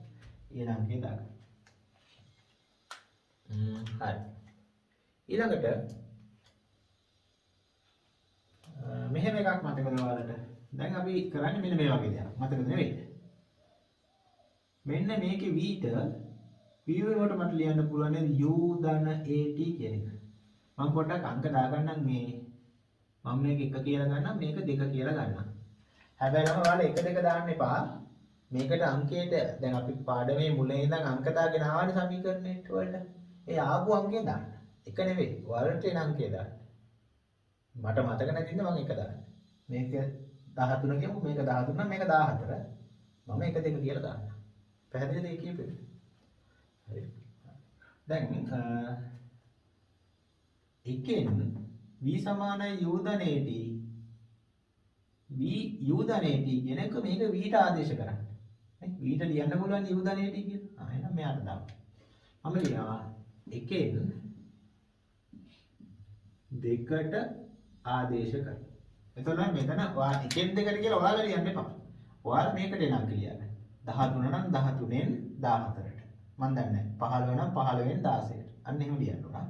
ඊන අංකේ දාගන්න. හරි. ඊළඟට මෙහෙම එකක් මතකද ඔයාලට? දැන් අපි කරන්නේ මෙන්න මේ වගේ දෙයක්. මතකද නෙවෙයි? මෙන්න මේකේ v ට v වෙනුවට මට ලියන්න පුළුවන් u ධන at කියන එක. මම පොඩ්ඩක් අංක දාගන්නම් මේ. මම මේක 1 කියලා ගන්නම් මේක 2 කියලා ගන්නම්. හැබැයි නම් ඔයාලා 1 2 දාන්න එපා. මේකට අංකයට දැන් අපි පාඩමේ මුලින් ඉඳන් අංක දාගෙන ආවනේ සමීකරණයට වලට. ඒ ආපු අංකය දාන්න. එක නෙවෙයි. වලට එන අංකය දාන්න. මට මතක නැතිනම් මම 1 දාන්න. මේක 13 කියමු මේක 13 නම් මේක 14. මම 1 2 කියලා දාන්න. පැහැදිලිද ඒ කියපේ? හරි. දැන් එකෙන් v සමානයි u ධන at v u ධන at කියන එක මේක v ට ආදේශ කරන්න. නේ v ට ලියන්න පුළුවන් u ධන at කියලා. එහෙනම් මෙයාට දාමු. මම ලියනවා එකෙන් දෙකට ආදේශ කරන. එතකොට මෙතන එකෙන් දෙකට කියලා ඔයාලා ලියන්න එපා. ඔයාලා මේකට එන අංක ලියන්න. 13 නම් 13න් 14ට. මම දන්නේ 15 නම් 15න් 16ට. අන්න එහෙම ලියන්න ඕන.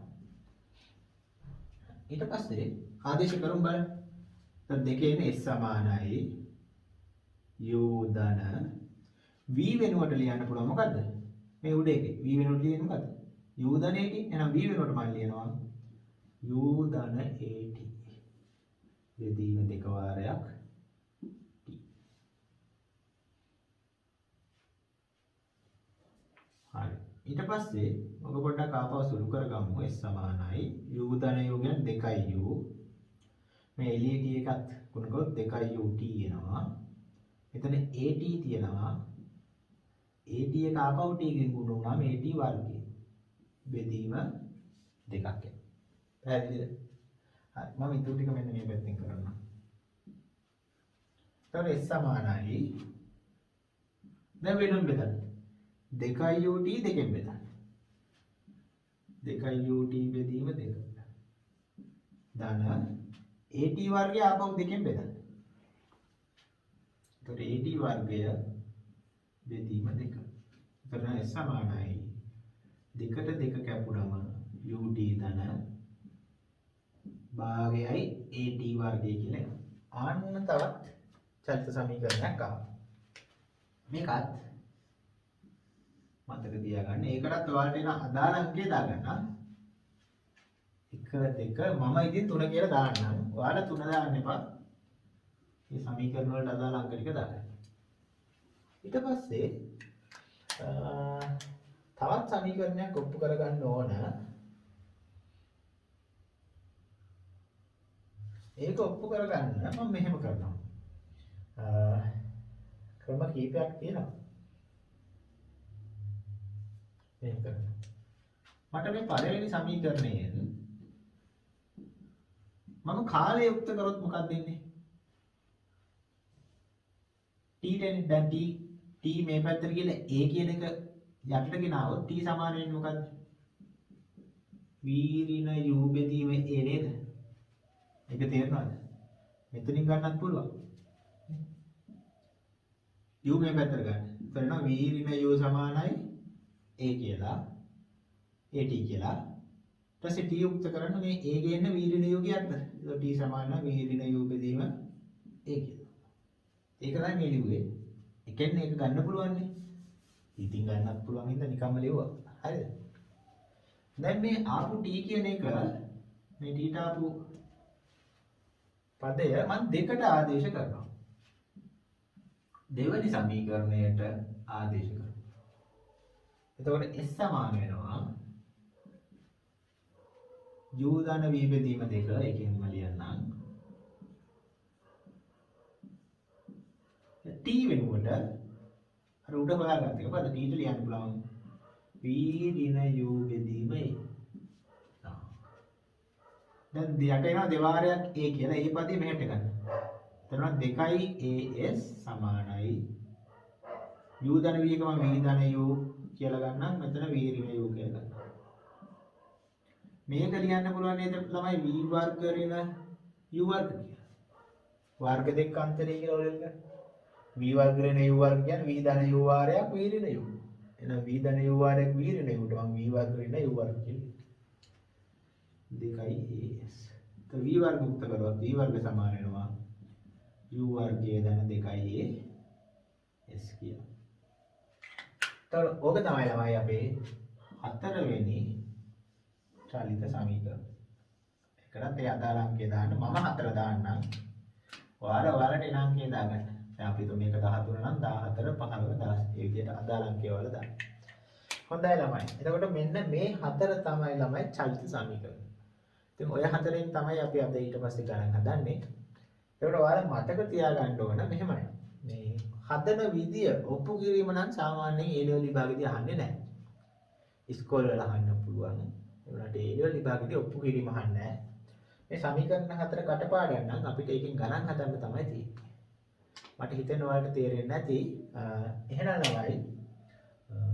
ඊට පස්සේ ආදේශ කරමු බලන්න. දැන් දෙකේම s සමානයි u ධන v වෙනුවට ලියන්න පුළුවන් මොකද්ද? මේ උඩ එකේ v වෙනුවට ලියන්නේ මොකද්ද? u ධන at. එහෙනම් v වෙනුවට මම ලියනවා u ධන at. බෙදීම දෙක වාරයක් t. හරි. ඊට පස්සේ ඔබ පොඩ්ඩක් ආපහු සුළු කරගමු. s සමානයි u ධන u කියන්නේ 2u. මේ LET එකත් ගුණ කරොත් 2ut එනවා. මෙතන at තියෙනවා. at එක ආපහු t ගෙන් ගුණ වුණාම at වර්ගය. බෙදීම දෙකක් එනවා. පැහැදිලිද? හරි. මම ඊට ටික මෙන්න මේ පැත්තෙන් කරන්නම්. එතකොට s සමානයි දැන් වෙනුම් බෙදන්න. 2ut දෙකෙන් බෙදන්න. 2ut බෙදීම 2. ධන at වර්ගය ආපහු දෙකෙන් බෙදන්න. එතකොට at වර්ගය බෙදීම 2. එතකොට s සමානයි 2ට 2 කැපුණම ut ධන භාගයයි at වර්ගය කියලා එනවා. ආන්න තවත් චලිත සමීකරණයක් ආවා. මේකත් මතක තියාගන්න. ඒකටත් ඔයාලට එන අදාළ අංකය දාගන්න. 1 2 මම ඉතින් 3 කියලා දාන්නම්. ඔයාලා 3 දාන්න එපා. මේ සමීකරණ වලට අදාළ අංක ටික දාගන්න. ඊට පස්සේ තවත් සමීකරණයක් ඔප්පු කරගන්න ඕන. ඒක ඔප්පු කරගන්න මම මෙහෙම කරනවා. ක්‍රම කීපයක් තියෙනවා. මේක කරනවා. මට මේ පළවෙනි සමීකරණයෙන් මම කාලය යුක්ත කරොත් මොකක්ද වෙන්නේ? t දැන් t මේ පැත්තට ගිහලා a කියන එක යටට ගෙනාවොත් t සමාන වෙන්නේ මොකද්ද? v ඍණ u බෙදීම a නේද? ඒක තේරෙනවද? මෙතනින් ගන්නත් පුළුවන්. u මේ පැත්තට ගන්න. එතන v ඍණ u සමානයි a කියලා at කියලා. ඊට පස්සේ t යුක්ත කරන්න මේ a ගේන්න v ඍණ u කියන්න. ඒක t සමාන v ඍණ u බෙදීම a කියලා. ඒක තමයි මේ ලිව්වේ. එකෙන් ඒක ගන්න පුළුවන් නේ. ඉතින් ගන්නත් පුළුවන් හින්දා නිකම්ම ලිව්වා. හරිද? දැන් මේ ආපු t කියන එක මේ t ට ආපු පදය මම දෙකට ආදේශ කරනවා. දෙවෙනි සමීකරණයට ආදේශ කරනවා. එතකොට s සමාන වෙනවා u ධන v බෙදීම 2 එකෙන්ම ලියන්නම්. t වෙනුවට අර උඩ හොයාගත්ත එක පද t ට ලියන්න පුළුවන් v ඍණ u බෙදීම a. දැන් යට එනවා දෙවාරයක් a කියලා. ඒ පදේ මෙහෙට ගන්න. එතන 2as සමානයි u ධන v එකම v ධන u කියලා ගන්නම්. මෙතන v ඍණ u කියලා ගන්නවා. මේක ලියන්න පුළුවන් නේද ළමයි v වර්ග ඍණ u වර්ග කියලා. වර්ග දෙක අන්තරය කියලා ඔලෙල් ගන්න. v වර්ග ඍණ u වර්ග කියන්නේ v ධන u වාරයක් v ඍණ u. එහෙනම් v ධන u වාරයක් v ඍණ u ට මම v වර්ග ඍණ u වර්ග කියලා. 2as. તો v වර්ග මුක්ත කරුවා v වර්ග සමාන වෙනවා u වර්ගයේ ධන 2as කියලා. तर ඕක තමයි ළමයි අපේ හතරවෙනි චලිත සමීකරණ. ඒකටත් ඒ අදාළ අංකය දාන්න මම 4 දාන්නම්. ඔයාලට එන අංකය දාගන්න. දැන් අපි තුන මේක 13 නම් 14 15 16 ඒ විදිහට අදාළ අංකය වල දාන්න. හොඳයි ළමයි. එතකොට මෙන්න මේ හතර තමයි ළමයි චලිත සමීකරණ. ඉතින් ඔය හතරෙන් තමයි අපි අද ඊට පස්සේ ගණන් හදන්නේ. ඒකට ඔයාලා මතක තියාගන්න ඕන මෙහෙමයි. මේ හදන විදිය ඔප්පු කිරීම නම් සාමාන්‍යයෙන් A level විභාගෙදී අහන්නේ නැහැ. ඉස්කෝල වල අහන්න පුළුවන්. ඒ වුණාට A level විභාගෙදී ඔප්පු කිරීම අහන්නේ නැහැ. මේ සමීකරණ හතර කටපාඩම් නම් අපිට ඒකෙන් ගණන් හදන්න තමයි තියෙන්නේ. මට හිතෙනවා ඔයාලට තේරෙන්නේ නැති. එහෙනම් ළමයි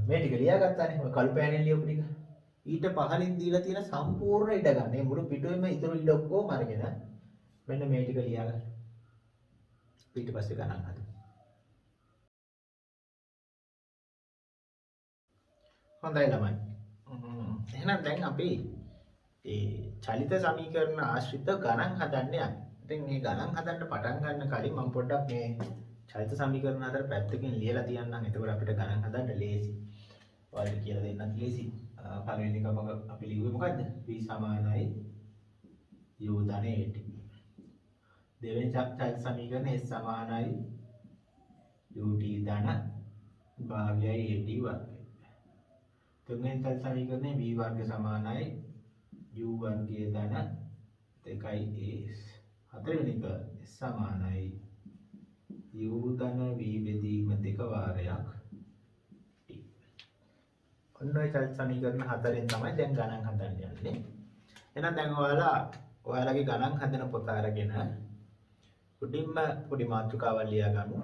මේ ටික ලියාගත්තානේ. ඔය කල්පෑනෙන් ලියපු ටික. ඊට පහලින් දීලා තියෙන සම්පූර්ණ ඉඩ ගන්න. මේ මුළු පිටුවේම ඉතුරු ඉඩ ඔක්කොම අරගෙන මෙන්න මේ ටික ලියාගන්න. ඊට පස්සේ ගණන් හදමු. හොඳයි ළමයි. එහෙනම් දැන් අපි ඒ චලිත සමීකරණ ආශ්‍රිත ගණන් හදන්න යන්නේ. ඉතින් මේ ගණන් හදන්න පටන් ගන්න කලින් මම පොඩ්ඩක් මේ චලිත සමීකරණ අතර පැත්තකින් ලියලා තියන්නම්. එතකොට අපිට ගණන් හදන්න ලේසි. ඔයාලට කියලා දෙන්නත් ලේසි. පළවෙනි එක අපි ලිව්වේ මොකද්ද? v සමානයි u ධන at. දෙවෙනි චලිත සමීකරණය s සමානයි ut ධන භාගයයි at වර්ගය. තුන්වෙනි චලිත සමීකරණය v වර්ග සමානයි u වර්ගයේ ධන 2as. හතරවෙනි එක s සමානයි u ධන v බෙදීම 2 වාරයක් t. ඔන්න ඔය චලිත සමීකරණ හතරෙන් තමයි දැන් ගණන් හදන්න යන්නේ. එහෙනම් දැන් ඔයාලගේ ගණන් හදන පොත අරගෙන උඩින්ම පොඩි මාතෘකාවක් ලියාගමු.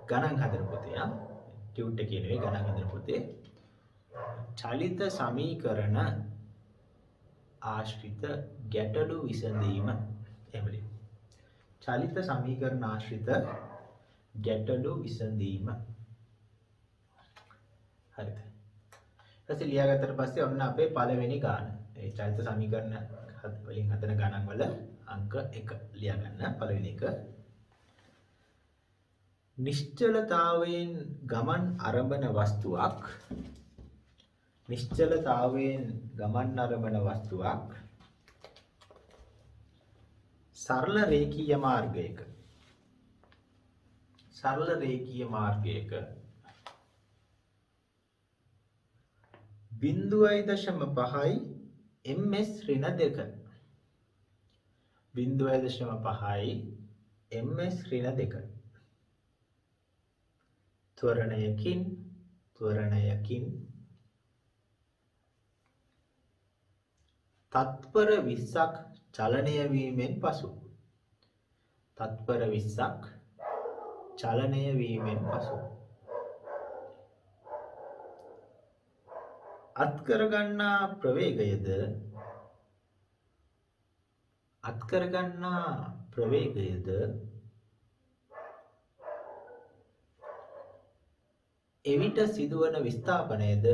ගණන් හදන පොතේ ටියුට් එකේ නෙවෙයි ගණන් හදන පොතේ චලිත සමීකරණ ආශ්‍රිත ගැටලු විසඳීම එහෙම ලියමු. චලිත සමීකරණ ආශ්‍රිත ගැටලු විසඳීම. හරිද? ඊට ලියාගත්තට පස්සේ ඔන්න අපේ පළවෙනි ගාන. ඒ චලිත සමීකරණ වලින් හදන ගණන් වල අංක 1 ලියාගන්න. පළවෙනි එක නිශ්චලතාවයෙන් ගමන් අරඹන වස්තුවක් සරල රේඛීය මාර්ගයක 0.5යි ms ඍණ 2 0.5යි ms ඍණ 2 ත්වරණයකින් තත්පර 20ක් චලනය වීමෙන් පසු අත්කරගන්නා ප්‍රවේගයද එවිට සිදුවන විස්ථාපනයද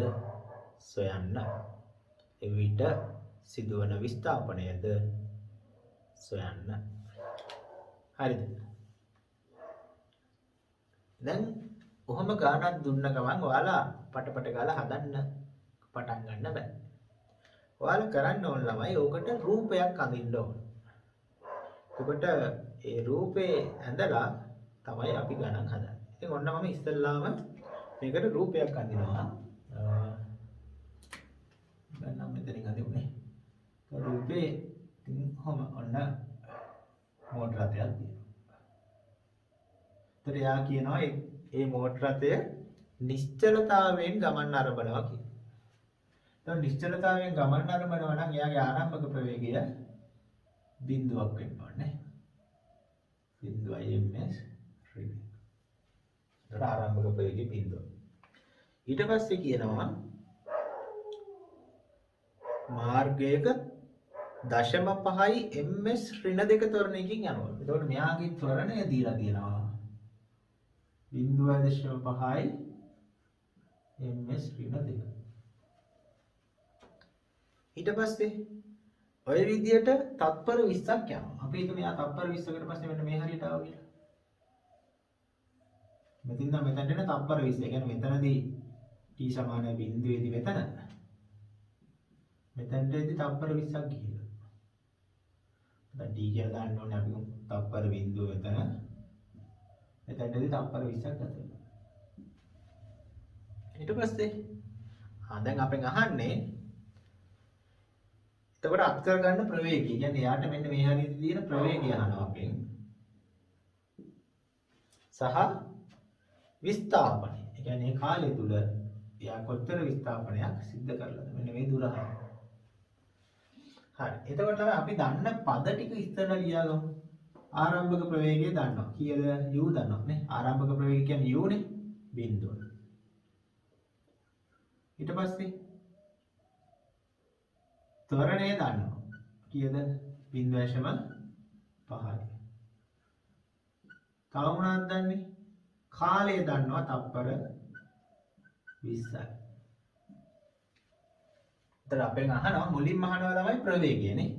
සොයන්න. හරිද? දැන් ඔහොම ගානක් දුන්න ගමන් ඔයාලා පටපට ගාලා හදන්න පටන් ගන්න බෑ. ඔයාලා කරන්න ඕන ළමයි ඕකට රූපයක් අඳින්න ඕන. ඔකට ඒ රූපේ ඇඳලා තමයි අපි ගණන් හදන්නේ. ඉතින් ඔන්න මම ඉස්සෙල්ලාම මේකට රූපයක් අඳිනවා. ගන්නම් මෙතනින් අඳින්නේ. රූපේ කොහොම ඔන්න මෝටර රථයක් තියෙනවා. ඒතර යා කියනවා මේ මෝටර රථය නිශ්චලතාවයෙන් ගමන් අරඹනවා කියලා. දැන් නිශ්චලතාවයෙන් ගමන් අරඹනවා නම් එයාගේ ආරම්භක ප්‍රවේගය බිඳුවක් වෙන්න ඕනේ. බිඳුවයි ms ඍණ. ඒතර ආරම්භක ප්‍රවේගය බිඳුව. ඊට පස්සේ කියනවා මාර්ගයක 0.5යි ms ඍණ 2 ත්වරණයකින් යනවා. එතකොට මෙයාගේ ත්වරණය දීලා තියෙනවා 0.5යි ms ඍණ 2. ඊට පස්සේ ඔය විදියට තත්පර 20ක් යනවා. අපි හිතමු මෙයා තත්පර 20කට පස්සේ මෙන්න මේ හරියට ආවා කියලා. මෙතන ඉඳන් මෙතනට එන තත්පර 20. ඒ කියන්නේ මෙතනදී t සමානයි බිඳුවේදී මෙතන. මෙතනටදී තත්පර 20ක් ගිහිල්ලා. දැන් t කියලා දාන්න ඕනේ අපි තත්පර බිඳුව මෙතන. මෙතනටදී තත්පර 20ක් ගත වෙනවා. ඊට පස්සේ දැන් අපෙන් අහන්නේ එතකොට අත් කර ගන්න ප්‍රවේගය. කියන්නේ එයාට මෙන්න මේ හරියට තියෙන ප්‍රවේගය අහනවා අපෙන්. සහ විස්ථාපනය. ඒ කියන්නේ මේ කාලය තුල එයා කොච්චර විස්ථාපනයක් සිද්ධ කරලාද? මෙන්න මේ දුර අහනවා. හරි. එතකොට තමයි අපි දන්න පද ටික ඉස්සරලා ලියාගමු. ආරම්භක ප්‍රවේගය දන්නවා. කීයද? u දන්නවා නේ. ආරම්භක ප්‍රවේගය කියන්නේ u නේ. බිඳුව. ඊට පස්සේ ත්වරණය දන්නවා. කීයද? 0.5යි. තව මොනවද දන්නේ? කාලය දන්නවා තප්පර 20යි. එතන අපෙන් අහනවා මුලින්ම අහනවා තමයි ප්‍රවේගය නේ.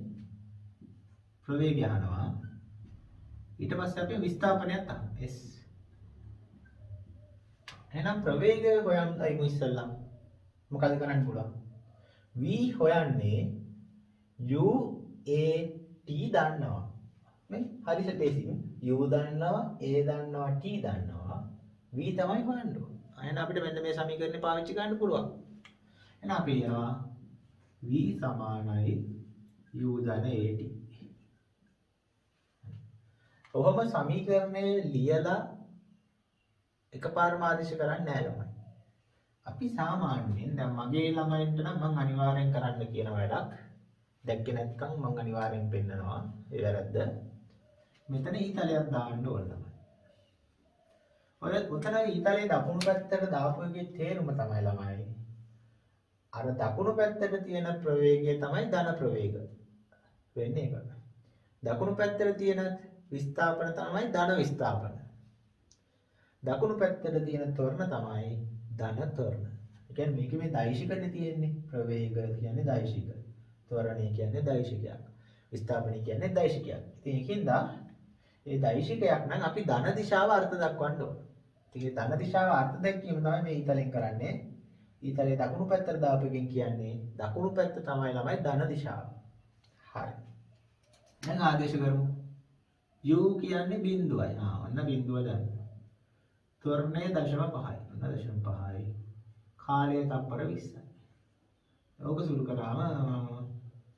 ප්‍රවේගය අහනවා. ඊට පස්සේ අපි විස්ථාපනයත් අහනවා. s. එහෙනම් ප්‍රවේගය හොයන්නයි ඉස්සෙල්ලා. මොකද කරන්න පුළුවන්? v හොයන්නේ u a t දන්නවා. මේ හරි සැටේසින් u දන්නවා a දන්නවා t දන්නවා v තමයි හොයන්න ඕනේ. එහෙනම් අපිට මෙන්න මේ සමීකරණය පාවිච්චි කරන්න පුළුවන්. එහෙනම් අපි කියනවා v සමානයි u ධන at. කොහොම සමීකරණය ලියලා එකපාරම ආදේශ කරන්නේ නැහැ ළමයි. අපි සාමාන්‍යයෙන් දැන් මගේ ළමයින්ට නම් මම අනිවාර්යෙන් කරන්න කියන වැඩක් දැක්කේ නැත්නම් මම අනිවාර්යෙන් පෙන්නනවා ඒ වැරද්ද. මෙතන ඊතලයක් දාන්න ඕන තමයි. ඔය උතන ඊතලයේ දකුණු පැත්තට දාපු එකේ තේරුම තමයි ළමයි. අර දකුණු පැත්තට තියෙන ප්‍රවේගය තමයි ධන ප්‍රවේග. වෙන්නේ ඒක. දකුණු පැත්තට තියෙන විස්ථාපන තමයි ධන විස්ථාපන. දකුණු පැත්තට තියෙන ත්වරණ තමයි ධන ත්වරණ. ඒ කියන්නේ මේක මේ දෛශිකනේ තියෙන්නේ. ප්‍රවේග කියන්නේ දෛශික. ත්වරණය කියන්නේ දෛශිකයක්. විස්ථාපනය කියන්නේ දෛශිකයක්. ඉතින් ඒකින්ද ඒ දෛශිකයක් නම් අපි ධන දිශාව අර්ථ දක්වන්න ඕන. ඉතින් ඒ ධන දිශාව අර්ථ දැක්වීම තමයි මේ ඊතලෙන් කරන්නේ. ඊතලයේ දකුණු පැත්තට දාපු එකෙන් කියන්නේ දකුණු පැත්ත තමයි ළමයි ධන දිශාව. හරි. දැන් ආදේශ කරමු. u කියන්නේ බිඳුවයි. ඔන්න බිඳුව දැන්. ත්වරණය 0.5යි. ඔන්න 0.5යි. කාලය තප්පර 20යි. ඕක සුළු කරාම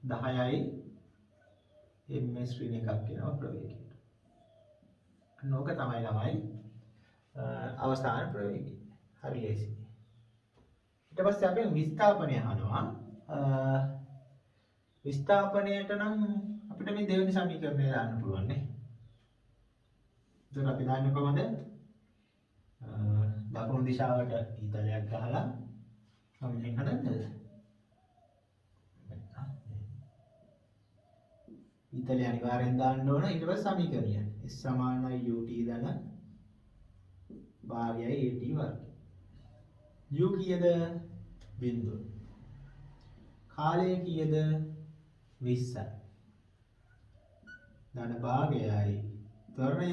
10යි ms ඍණ එකක් වෙනවා ප්‍රවේගයට. නෝක තමයි ළමයි අවස්ථාන ප්‍රවේගය. හරි ලේසි. ඊට පස්සේ අපි විස්ථාපනය අහනවා. විස්ථාපනයට නම් අපිට මේ දෙවෙනි සමීකරණය දාන්න පුළුවන් නේ. එතකොට අපි දාන්නේ කොහමද? දකුණු දිශාවට ඊතලයක් ගහලා මම මෙහෙන් හදන්නද? ඊතලය අනිවාර්යෙන් දාන්න ඕන. ඊට පස්සේ සමීකරණය s සමානයි ut ධන භාගයයි at වර්ගය. u කීයද? බිඳුව. කාලය කීයද? 20යි. ධන භාගයයි ත්වරණය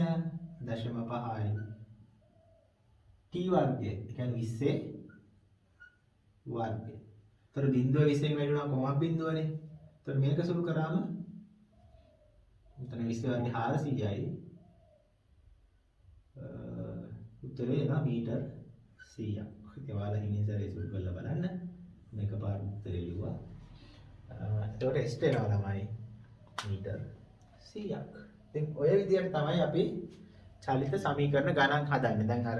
0.5යි. t වර්ගය. ඒ කියන්නේ 20 වර්ගය. ඒතර බිඳුව 20න් වැඩි වුණා කොහොමද බිඳුවනේ? ඒතර මේක සුළු කරාම උතන 20 වර්ගය 400යි. උත්තරේ එනවා මීටර් 100ක්. ඉතින් ඔයාලා හිමින්සරේ සුළු කරලා බලන්න. මේක පාර උත්තරේ ලිව්වා. එතකොට S වෙනවා ළමයි මීටර් 100ක්. ඉතින් ඔය විදිහට තමයි අපි චලිත සමීකරණ ගණන් හදන්නේ. දැන් අර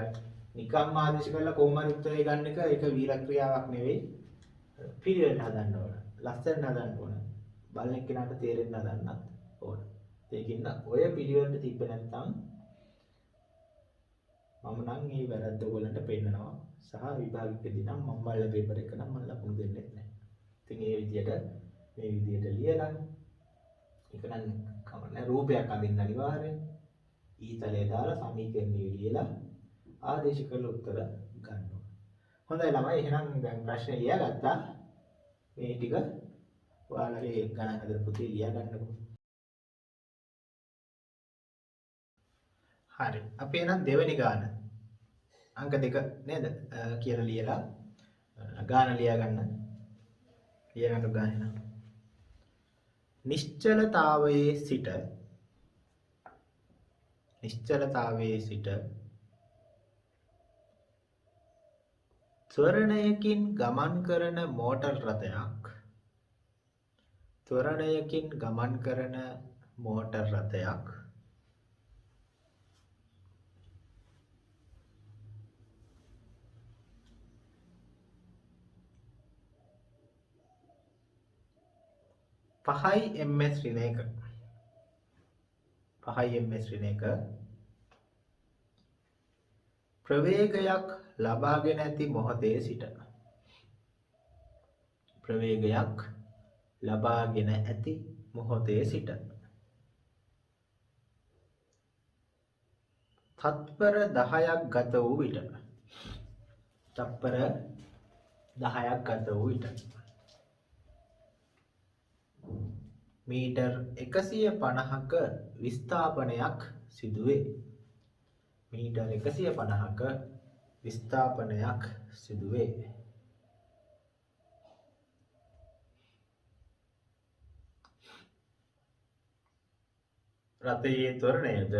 නිකම්ම ආදේශ කරලා කොහොම හරි උත්තරේ ගන්න එක ඒක වීරක්‍රියාවක් නෙවෙයි. පිළිවෙල හදන්න ඕන. ලස්සන හදන්න ඕන. බලන එක්කෙනාට තේරෙන්න හදන්නත් ඕන. ඒකින්ද ඔය පිළිවෙලට තිබ්බ නැත්නම් මම නම් මේ වැරද්ද ඔයගලන්ට පෙන්නනවා. සහ විභාගෙදී නම් මම බලලා පේපර් එක නම් මම ලකුණු දෙන්නේ නැහැ. ඉතින් මේ විදිහට ලියලා ඒක නම් කමන්නේ රූපයක් අඳින්න අනිවාර්යයෙන්. ඊතලයේ දාලා සමීකරණය ලියලා ආදේශ කරලා උත්තර ගන්න ඕන. හොඳයි ළමයි එහෙනම් දැන් ප්‍රශ්නේ ලියාගත්තා. මේ ටික ඔයාලගේ ගණන් හදලා පුතේ ලියා ගන්නකො. හරි. අපි එහෙනම් දෙවෙනි ගාන අංක 2 නේද? කියලා ලියලා ගාන ලියා ගන්න. ලියා ගන්න ගාන එහෙනම්. නිශ්චලතාවයේ සිට ත්වරණයකින් ගමන් කරන මෝටර් රථයක් පහයි ms ඍණයක ප්‍රවේගයක් ලබාගෙන ඇති මොහොතේ සිට තත්පර 10ක් ගත වූ විට මීටර් 150ක විස්ථාපනයක් සිදුවේ. රථයේ ත්වරණයද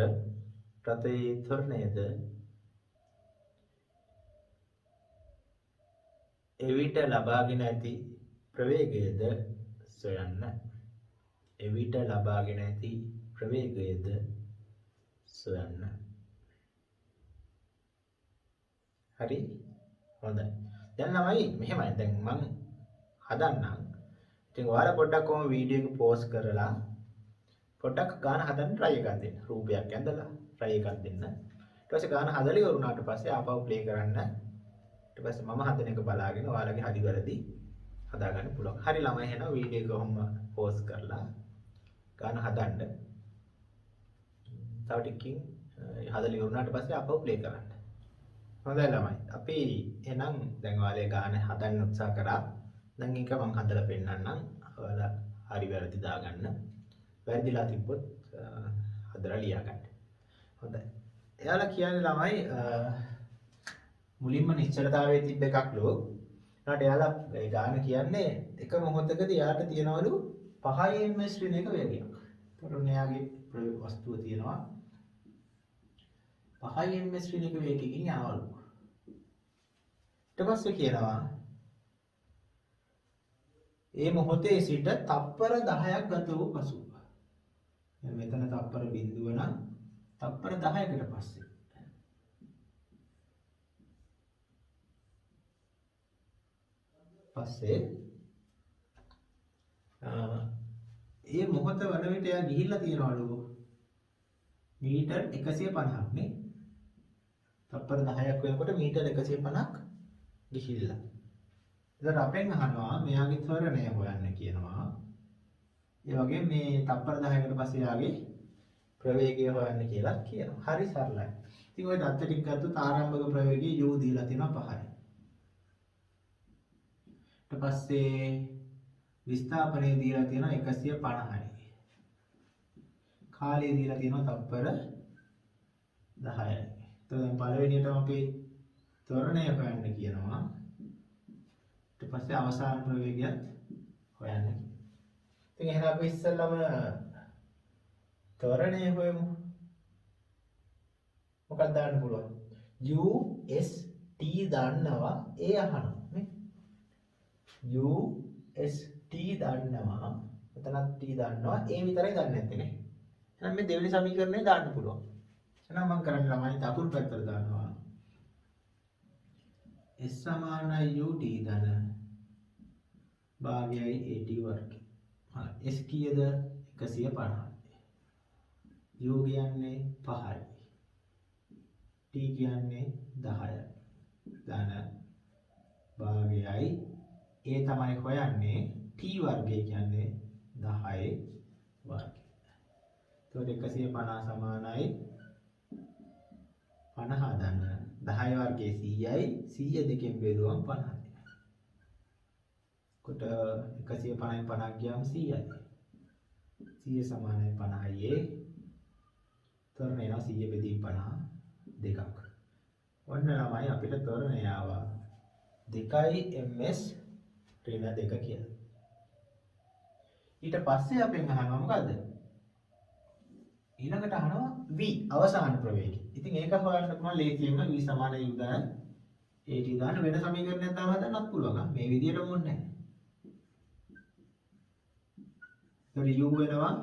එවිට ලබාගෙන ඇති ප්‍රවේගයද සොයන්න. හරි හොඳයි. දැන් ළමයි මෙහෙමයි. දැන් මම හදන්නම්. ඉතින් ඔයාලා පොඩ්ඩක් කොහොම වීඩියෝ එක පෝස් කරලා පොඩ්ඩක් ගාන හදන්න try එකක් දෙන්න. රූපයක් ඇඳලා try එකක් දෙන්න. ඊට පස්සේ ගාන හදලා ඉවරුණාට පස්සේ ආපහු ප්ලේ කරන්න. ඊට පස්සේ මම හදන එක බලාගෙන ඔයාලගේ හරි වැරදි හදාගන්න පුළුවන්. හරි ළමයි එහෙනම් වීඩියෝ එක කොහොම පෝස් කරලා ගාන හදන්න. තව ටිකකින් හදලා ඉවරුණාට පස්සේ ආපහු ප්ලේ කරන්න. හොඳයි ළමයි. අපි එහෙනම් දැන් ඔයාලේ ගාන හදන්න උත්සාහ කරා. දැන් ඒක මම හදලා පෙන්නන්නම්. ඔයාලා හරි වැරදි දාගන්න. වැරදිලා තිබ්බොත් හදලා ලියා ගන්න. හොඳයි. එයාලා කියන්නේ ළමයි මුලින්ම නිශ්චලතාවයේ තිබ්බ එකක්ලු. ඊට එයාලා ඒ ගාන කියන්නේ එක මොහොතකදී යාට තියනවලු 5 ms ඍණයක වේගයක්. ඒතකොට එයාගේ වස්තුව තියෙනවා 5 ms ඍණයක වේගයකින් යනවලු. ඊට පස්සේ කියනවා ඒ මොහොතේ සිට තප්පර 10ක් ගත වූ පසු. මෙතන තප්පර බිඳුව නම් තප්පර 10කට පස්සේ ඒ මොහොත වන විට එයා ගිහිල්ලා තියනවලු මීටර් 150ක් නේ. තප්පර 10ක් වෙනකොට මීටර් 150ක් ගිහිල්ලා. ඉතින් අපෙන් අහනවා මෙයාගේ ත්වරණය හොයන්න කියනවා. ඒ වගේ මේ තප්පර 10කට පස්සේ යාගේ ප්‍රවේගය හොයන්න කියලා කියනවා. හරි සරලයි. ඉතින් ඔය දත්ත ටික ගත්තොත් ආරම්භක ප්‍රවේගය u දීලා තියෙනවා 5යි. ඊට පස්සේ විස්ථාපනය දීලා තියෙනවා 150යි. කාලය දීලා තියෙනවා තප්පර 10යි. එතකොට පළවෙනියටම අපි ත්වරණය හොයන්න කියනවා. ඊට පස්සේ අවසාන ප්‍රවේගයත් හොයන්න. ඉතින් එහෙනම් අපි ඉස්සෙල්ලාම ත්වරණය හොයමු. මොකක්ද දාන්න පුළුවන්? u s t දාන්නවා a අහනවා නේ. u s t දාන්නවා. එතනත් t දාන්නවා a විතරයි දන්නේ නැත්තේ නේ. එහෙනම් මේ දෙවෙනි සමීකරණය දාන්න පුළුවන්. එහෙනම් මම කරන්නේ ළමයි දකුණු පැත්තට දානවා. s සමානයි u t ධන භාගයයි at වර්ගය. හරි s කීයද 150යි. u කියන්නේ 5යි. t කියන්නේ 10යි. ධන භාගයයි a තමයි හොයන්නේ t වර්ගය කියන්නේ 10 වර්ගය. එතකොට 150 සමානයි 50 දන්න 10 වර්ගයේ 100යි 100 දෙකෙන් බෙදුවම 50යි. කොට 150න් 50 ගියාම 100යි. 100 සමානයි 50යි. තොරණ එනවා 100 බෙදීම 50 දෙකක්. ඔන්න ළමයි අපිට තොරණ ආවා 2යි ms ඍණ 2 කියලා. ඊට පස්සේ අපෙන් අහනවා මොකද්ද? ඊළඟට අහනවා v අවසාන ප්‍රවේගය. ඉතින් ඒක හොයන්න පුළුවන් ලේසියෙන්ම v සමාන u දාන at දාන වෙන සමීකරණයක් දාලා හදන්නත් පුළුවන්. මේ විදිහටම ඕනේ නැහැ. u වෙනවා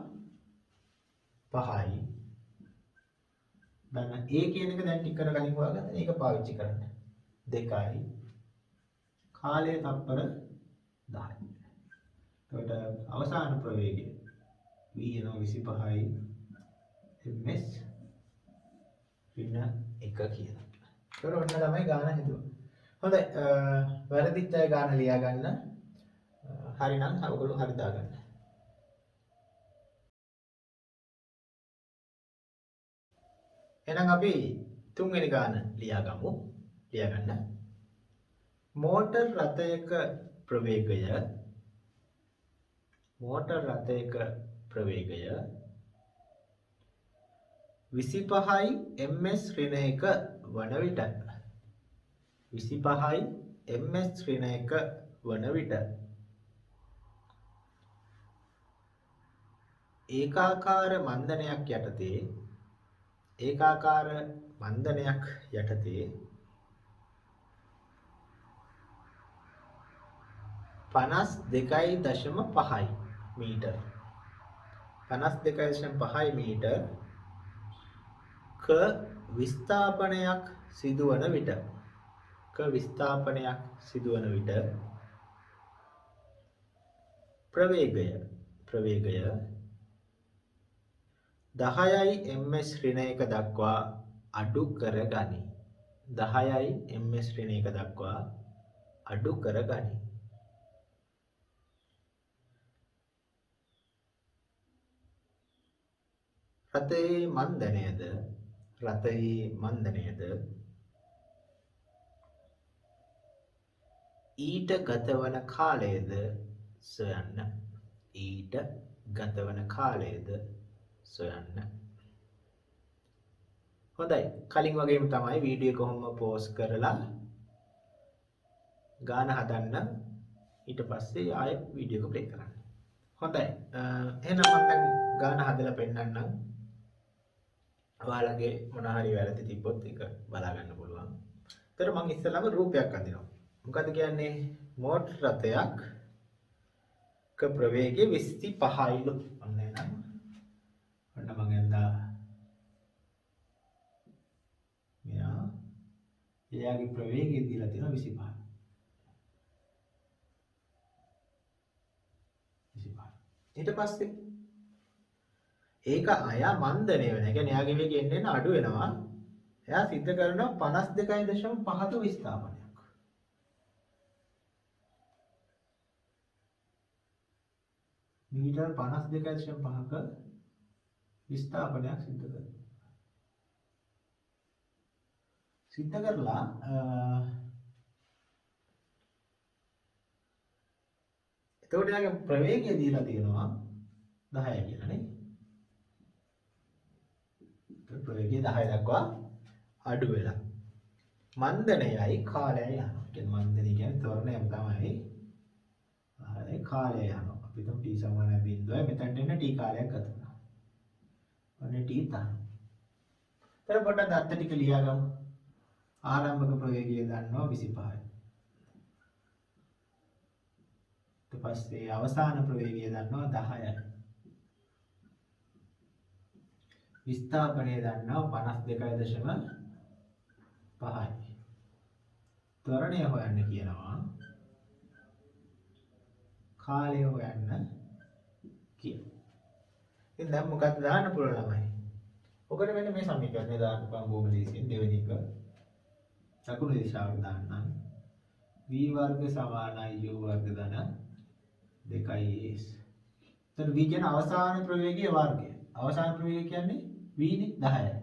5යි. දැන් a කියන එක දැන් ටික කර කලින් හොයාගත්තා. ඒක පාවිච්චි කරන්න. 2යි. කාලය තප්පර 10යි. එතකොට අවසාන ප්‍රවේගය v එනවා 25යි ms ඍණ 1 කියලා. ඒතර ඔන්න තමයි ගාන හදුවා. හොඳයි වැරදිච්ච අය ගාන ලියා ගන්න. හරිනම් ඔයගොල්ලෝ හරි දාගන්න. එහෙනම් අපි තුන්වෙනි ගාන ලියා ගමු. ලියා ගන්න. මෝටර් රථයක ප්‍රවේගය 25යි ms ඍණ 1 වන විට 25යි ms ඍණ 1 වන විට ඒකාකාර මන්දනයක් යටතේ 52.5 මීටර 52.5 මීටර ක විස්ථාපනයක් සිදුවන විට ප්‍රවේගය 10යි ms ඍණ 1 දක්වා අඩු කර ගනි. 10යි ms ඍණ 1 දක්වා අඩු කර ගනි. රථයේ මන්දනයද ඊට ගතවන කාලයද සොයන්න. හොඳයි. කලින් වගේම තමයි වීඩියෝ එක කොහොම පෝස් කරලා ගාන හදන්න ඊට පස්සේ ආයෙ වීඩියෝ එක ප්ලේ කරන්න. හොඳයි. එහෙනම් මම දැන් ගාන හදලා පෙන්නන්නම්. ඔයාලගේ මොන හරි වැරදි තිබ්බොත් ඒක බලා ගන්න පුළුවන්. ඒතර මම ඉස්සෙල්ලාම රූපයක් අඳිනවා. මොකද කියන්නේ? මෝටර් රථයක් ක ප්‍රවේගය 25යිලු. ඔන්න එහෙනම් ඔන්න මම ඇඳා එයාගේ ප්‍රවේගය දීලා තියෙනවා 25. ඊට පස්සේ ඒක අයා මන්දනය වෙන. ඒ කියන්නේ එයාගේ වේගය එන්න අඩු වෙනවා. එයා සිද්ධ කරනවා 52.5 විස්ථාපනයක්. මීටර් 52.5ක විස්ථාපනයක් සිද්ධ කරනවා. සිද්ධ කරලා එතකොට යාගේ ප්‍රවේගය දීලා තියෙනවා 10 කියලා නේ. ප්‍රවේගය 10 දක්වා අඩු වෙලා. මන්දනයයි කාලයයි යනවා. කියන්නේ මන්දනය කියන්නේ ත්වරණයම තමයි. ඒ කාලය යනවා. අපි හිතමු t සමානයි 0. මෙතනට එන්න t කාලයක් ගත වෙනවා. ඔන්න t තන. ඊට පොඩ්ඩක් දත්ත ටික ලියා ගමු. ආරම්භක ප්‍රවේගය දන්නවා 25යි. ඊට පස්සේ අවසාන ප්‍රවේගය දන්නවා 10යි. විස්ථාපනය දන්නවා 52.5යි. ත්වරණය හොයන්න කියනවා. කාලය හොයන්න කියනවා. ඉතින් දැන් මොකක්ද දාන්න පුළුවන් ළමයි? ඔකට මෙන්න මේ සමීකරණය දාන්න පුළුවන් බොහොම ලේසියෙන්. දෙවෙනි එක දකුණු දිශාවට දාන්නම්. v වර්ග සමානයි u වර්ග ධන 2s. එතන v කියන අවසාන ප්‍රවේගයේ වර්ගය. අවසාන ප්‍රවේගය කියන්නේ v නේ 10යි.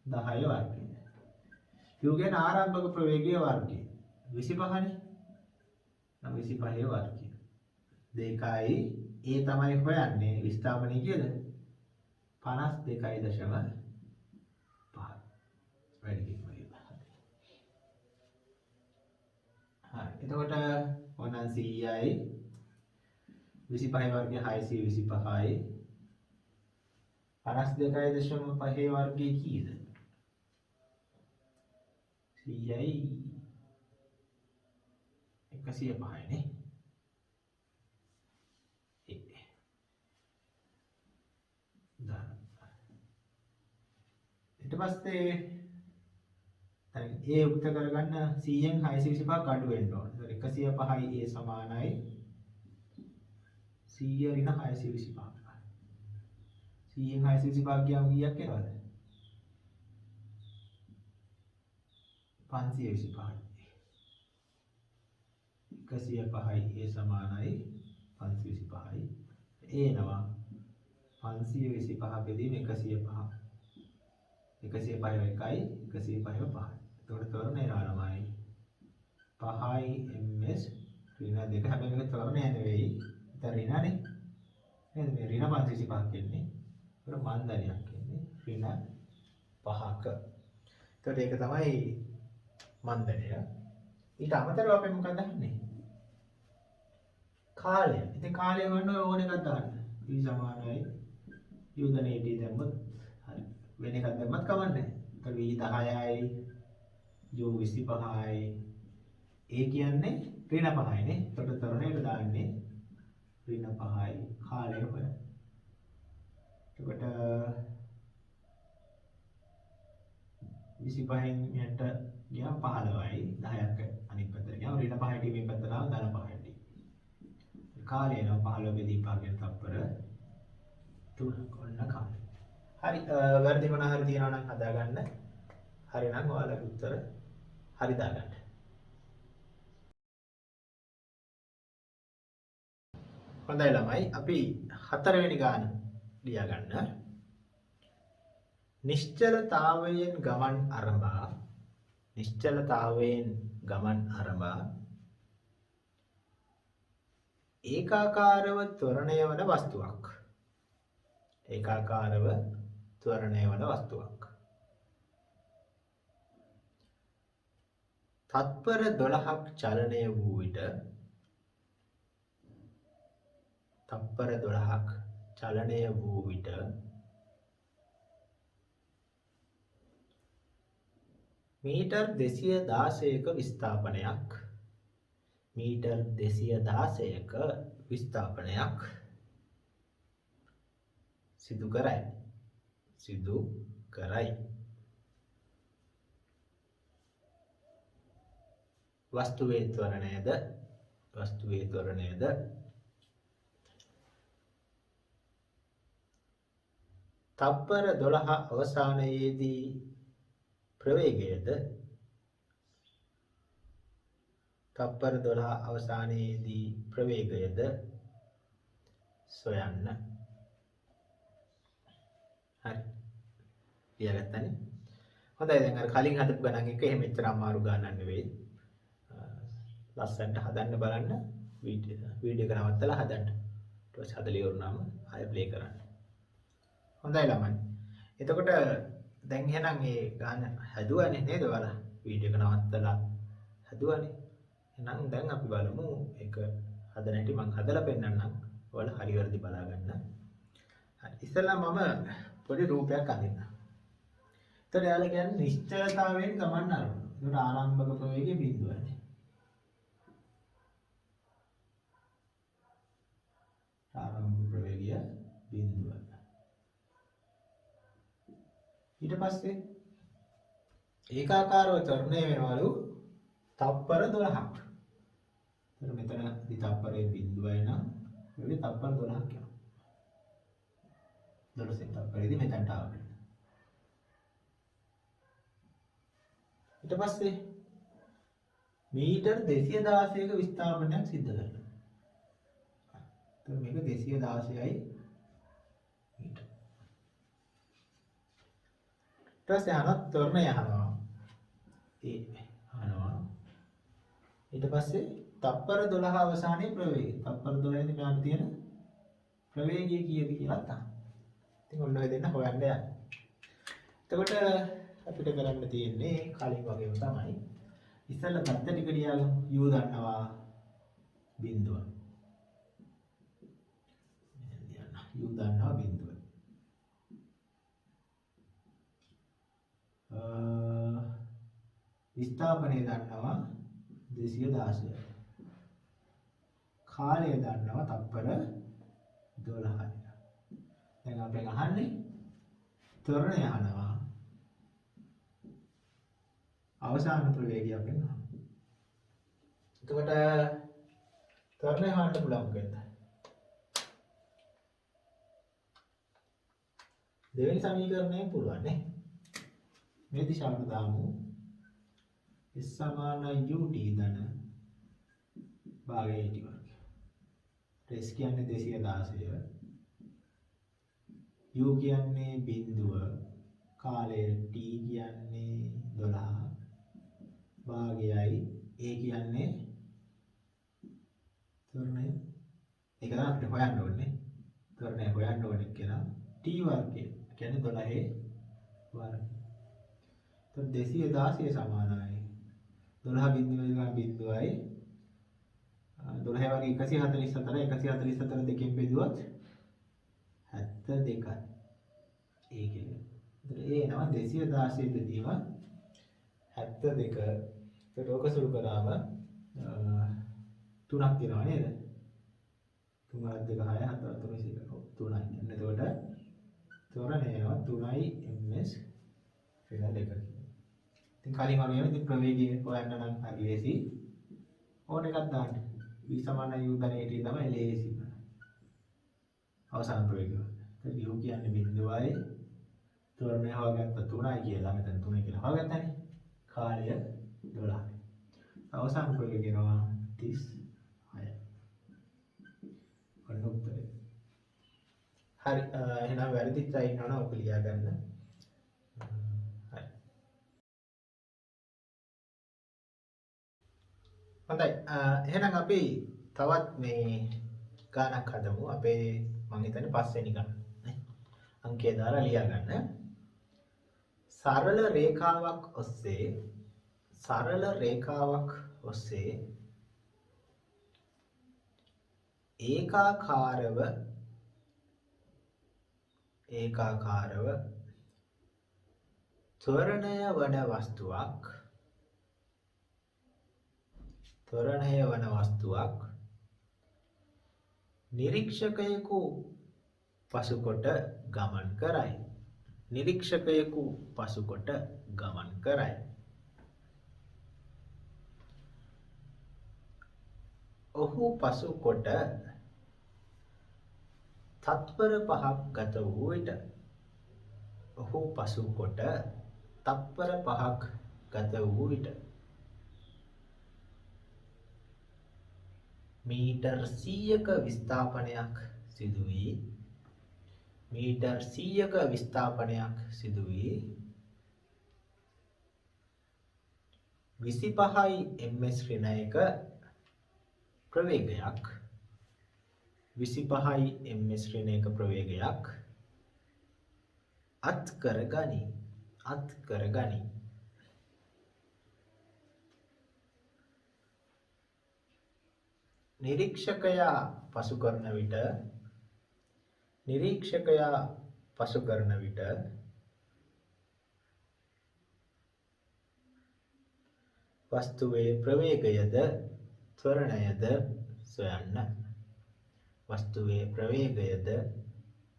10 වර්ගය. u කියන්නේ ආරම්භක ප්‍රවේගයේ වර්ගය. 25නේ. 25 වර්ගය. 2යි ඒ තමයි හොයන්නේ විස්ථාපනය කියලා. 52.5 වැඩි කිව්වා. හරි. එතකොට ඕනනම් 100යි 25 වර්ගය 625යි 52.5 වර්ගය කීයද? 100යි 105යි නේ. ඊට පස්සේ දැන් ඒ උත්තර කරගන්න 100න් 625ක් අඩු වෙන්න ඕන. ඒතකොට 105යි ඒ සමානයි 100 ඍණ 625. 100න් 625 ගියාම කීයක් එනවද? 525යි. 105යි ඒ සමානයි 525යි. එනවා 525 බෙදීම 105. 105 එකයි 105 5. එතකොට තොරණ එනවා ළමයි 5යි ms ඍණ 2. හැබැයි මේක තොරණ නෙවෙයි. ඒතර ඍණනේ. නේද? මේ ඍණ 525ක් කියන්නේ. ඒතර මන්දනයක් කියන්නේ ඍණ 5ක. එතකොට ඒක තමයි මන්දනය. ඊට අමතරව අපි මොකක්ද දන්නේ? කාලය. ඉතින් කාලය ගන්න ඕන එකක් දාන්න. v සමානයි u ධන 80 දැම්මොත් හරි. වෙන එකක් දැම්මත් කමන්නේ නැහැ. v 10යි u 25යි ඒ කියන්නේ ඍණ 5යි නේ. එතකොට තරණයට දාන්නේ ඍණ 5යි කාලය හොයන්න. එතකොට 25න් යට ගියාම 15යි 10ක් අනිත් පැත්තට ගියාම ඍණ 5යි මේ පැත්තට ආව ධන 5යි. කාලය නම් 15 බෙදී 5 කියන තප්පර 3ක් ඔන්න කාලය. හරි වැරදි මොනවා හරි තියෙනවා නම් හදාගන්න. හරි නම් ඔයාලගේ උත්තර හරි දාගන්න. හොඳයි ළමයි අපි 4 වෙනි ගාන ලියා ගන්න. නිශ්චලතාවයෙන් ගමන් අරඹා ඒකාකාරව ත්වරණය වන වස්තුවක්. තත්පර 12ක් චලනය වූ විට මීටර් 216ක විස්ථාපනයක් සිදු කරයි. වස්තුවේ ත්වරණයද තප්පර 12 අවසානයේදී ප්‍රවේගයද සොයන්න. හරි. ලියාගත්තනේ. හොඳයි දැන් අර කලින් හදපු ගණන් එක එහෙම එච්චර අමාරු ගණන් නෙවෙයි. ලස්සනට හදන්න බලන්න වීඩියෝ එක නවත්තලා හදන්න. ඊට පස්සේ හදලා ඉවරනම ආයෙ ප්ලේ කරන්න. හොඳයි ළමයි. එතකොට දැන් එහෙනම් මේ ගාන හදුවානේ නේද ඔයාලා? වීඩියෝ එක නවත්තලා හදුවානේ. එහෙනම් දැන් අපි බලමු ඒක හදන හැටි මම හදලා පෙන්නන්නම්. ඔයාලා හරි වැරදි බලා ගන්න. හරි. ඉස්සෙල්ලා මම පොඩි රූපයක් අඳින්න. ඒතර යාළුවා කියන්නේ නිශ්චලතාවයෙන් ගමන් අරමුණ. ඒකට ආරම්භක ප්‍රවේගය බිඳුවයි. ආරම්භක ප්‍රවේගය බිඳුව. ඊට පස්සේ ඒකාකාරව ත්වරණය වෙනවලු තප්පර 12ක්. එතන මෙතන තප්පරයේ බිඳුවයි නම් මෙලි තප්පර 12ක් යනවා. 12 තප්පරෙදි මෙතනට ආවද. ඊට පස්සේ මීටර් 216ක විස්ථාපනයක් සිද්ධ කරනවා. එතකොට මේක 216යි මීටර. ඊට පස්සේ අහනවා ත්වරණය අහනවා. ඒ අහනවා. ඊට පස්සේ තප්පර 12 අවසානයේ ප්‍රවේගය. තප්පර 12 දී මෙයාට තියෙන ප්‍රවේගය කීයද කියලා අහනවා. ඉතින් ඔන්න ඔය දෙන්න හොයන්න යන්න. එතකොට අපිට කරන්න තියෙන්නේ කලින් වගේම තමයි. ඉස්සෙල්ලා දත්ත ටික ලියාගමු. u දන්නවා බිඳුව. u දන්නවා බිඳුව. විස්ථාපනය දන්නවා 216. කාලය දන්නවා තප්පර 12යි. දැන් අපෙන් අහන්නේ ත්වරණය අහනවා. අවසාන ප්‍රවේගය අපෙන් අහනවා. එතකොට ත්වරණය හොයන්න පුළුවන් මොකද? දෙවෙනි සමීකරණයෙන් පුළුවන් නේ. මේ දිශාවට දාමු. S = ut ධන භාගය t වර්ගය. s කියන්නේ 216. u කියන්නේ බිඳුව. කාලය t කියන්නේ 12. භාගයයි a කියන්නේ ත්වරණය. ඒක තමයි අපිට හොයන්න ඕනේ. ත්වරණය හොයන්න ඕනේ කියලා t වර්ගය කියන්නේ 12 වර්ගය. तो 216 සමානයි 12.1.2යි 12 වර්ගය 144 144 දෙකෙන් බෙදුවොත් 72යි. ඒ කියන්නේ. ඒතර ඒ නම 216 බෙදීම 72. ඒකට ඕක සුළු කරාම 3ක් දෙනවා නේද? 3 2 6 4 3 3යි. එතකොට ත්වරණයව 3යි ms වෙන දෙක. ඉතින් කලින් වගේම ඉතින් ප්‍රවේගය හොයන්න නම් හරි ලේසි. ඕන එකක් දාන්න. v = u ධන at තමයි ලේසි. අවසාන ප්‍රවේගය. ඒත් u කියන්නේ බිඳුවයි. ත්වරණය හොයාගත්ත 3යි කියලා මෙතන 3 කියලා හොයාගත්තානේ. කාලය 12යි. අවසාන ප්‍රවේගය වෙනවා 36යි. ඔන්න උත්තරේ. හරි එහෙනම් වැරදිත් අය ඉන්නවනම් ඔක ලියා ගන්න. හොඳයි එහෙනම් අපි තවත් මේ ගානක් හදමු. අපේ මම හිතන්නේ පස්වෙනි ගාන නේ. අංකය දාලා ලියා ගන්න. සරල රේඛාවක් ඔස්සේ ඒකාකාරව ත්වරණය වන වස්තුවක් නිරීක්ෂකයෙකු පසුකොට ගමන් කරයි. ඔහු පසුකොට තත්පර 5ක් ගත වූ විට මීටර් 100ක විස්ථාපනයක් සිදු වී 25යි ms ඍණයක ප්‍රවේගයක් අත්කර ගනී. නිරීක්ෂකයා පසු කරන විට වස්තුවේ ප්‍රවේගයද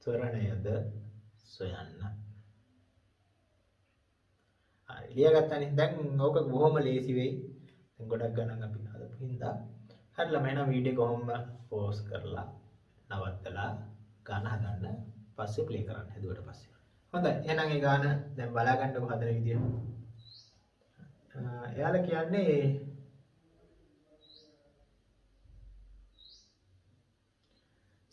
ත්වරණයද සොයන්න. හරි ලියාගත්තානේ. දැන් ඕක බොහොම ලේසි වෙයි. දැන් ගොඩක් ගණන් අපි හදපු හින්දා හරි ළමයි නම් වීඩියෝ එක කොහොම පෝස් කරලා නවත්තලා ගාන හදන්න පස්සේ ප්ලේ කරන්න හදුවට පස්සේ. හොඳයි. එහෙනම් ඒ ගාන දැන් බලා ගන්නකො හදන විදිය. එයාලා කියන්නේ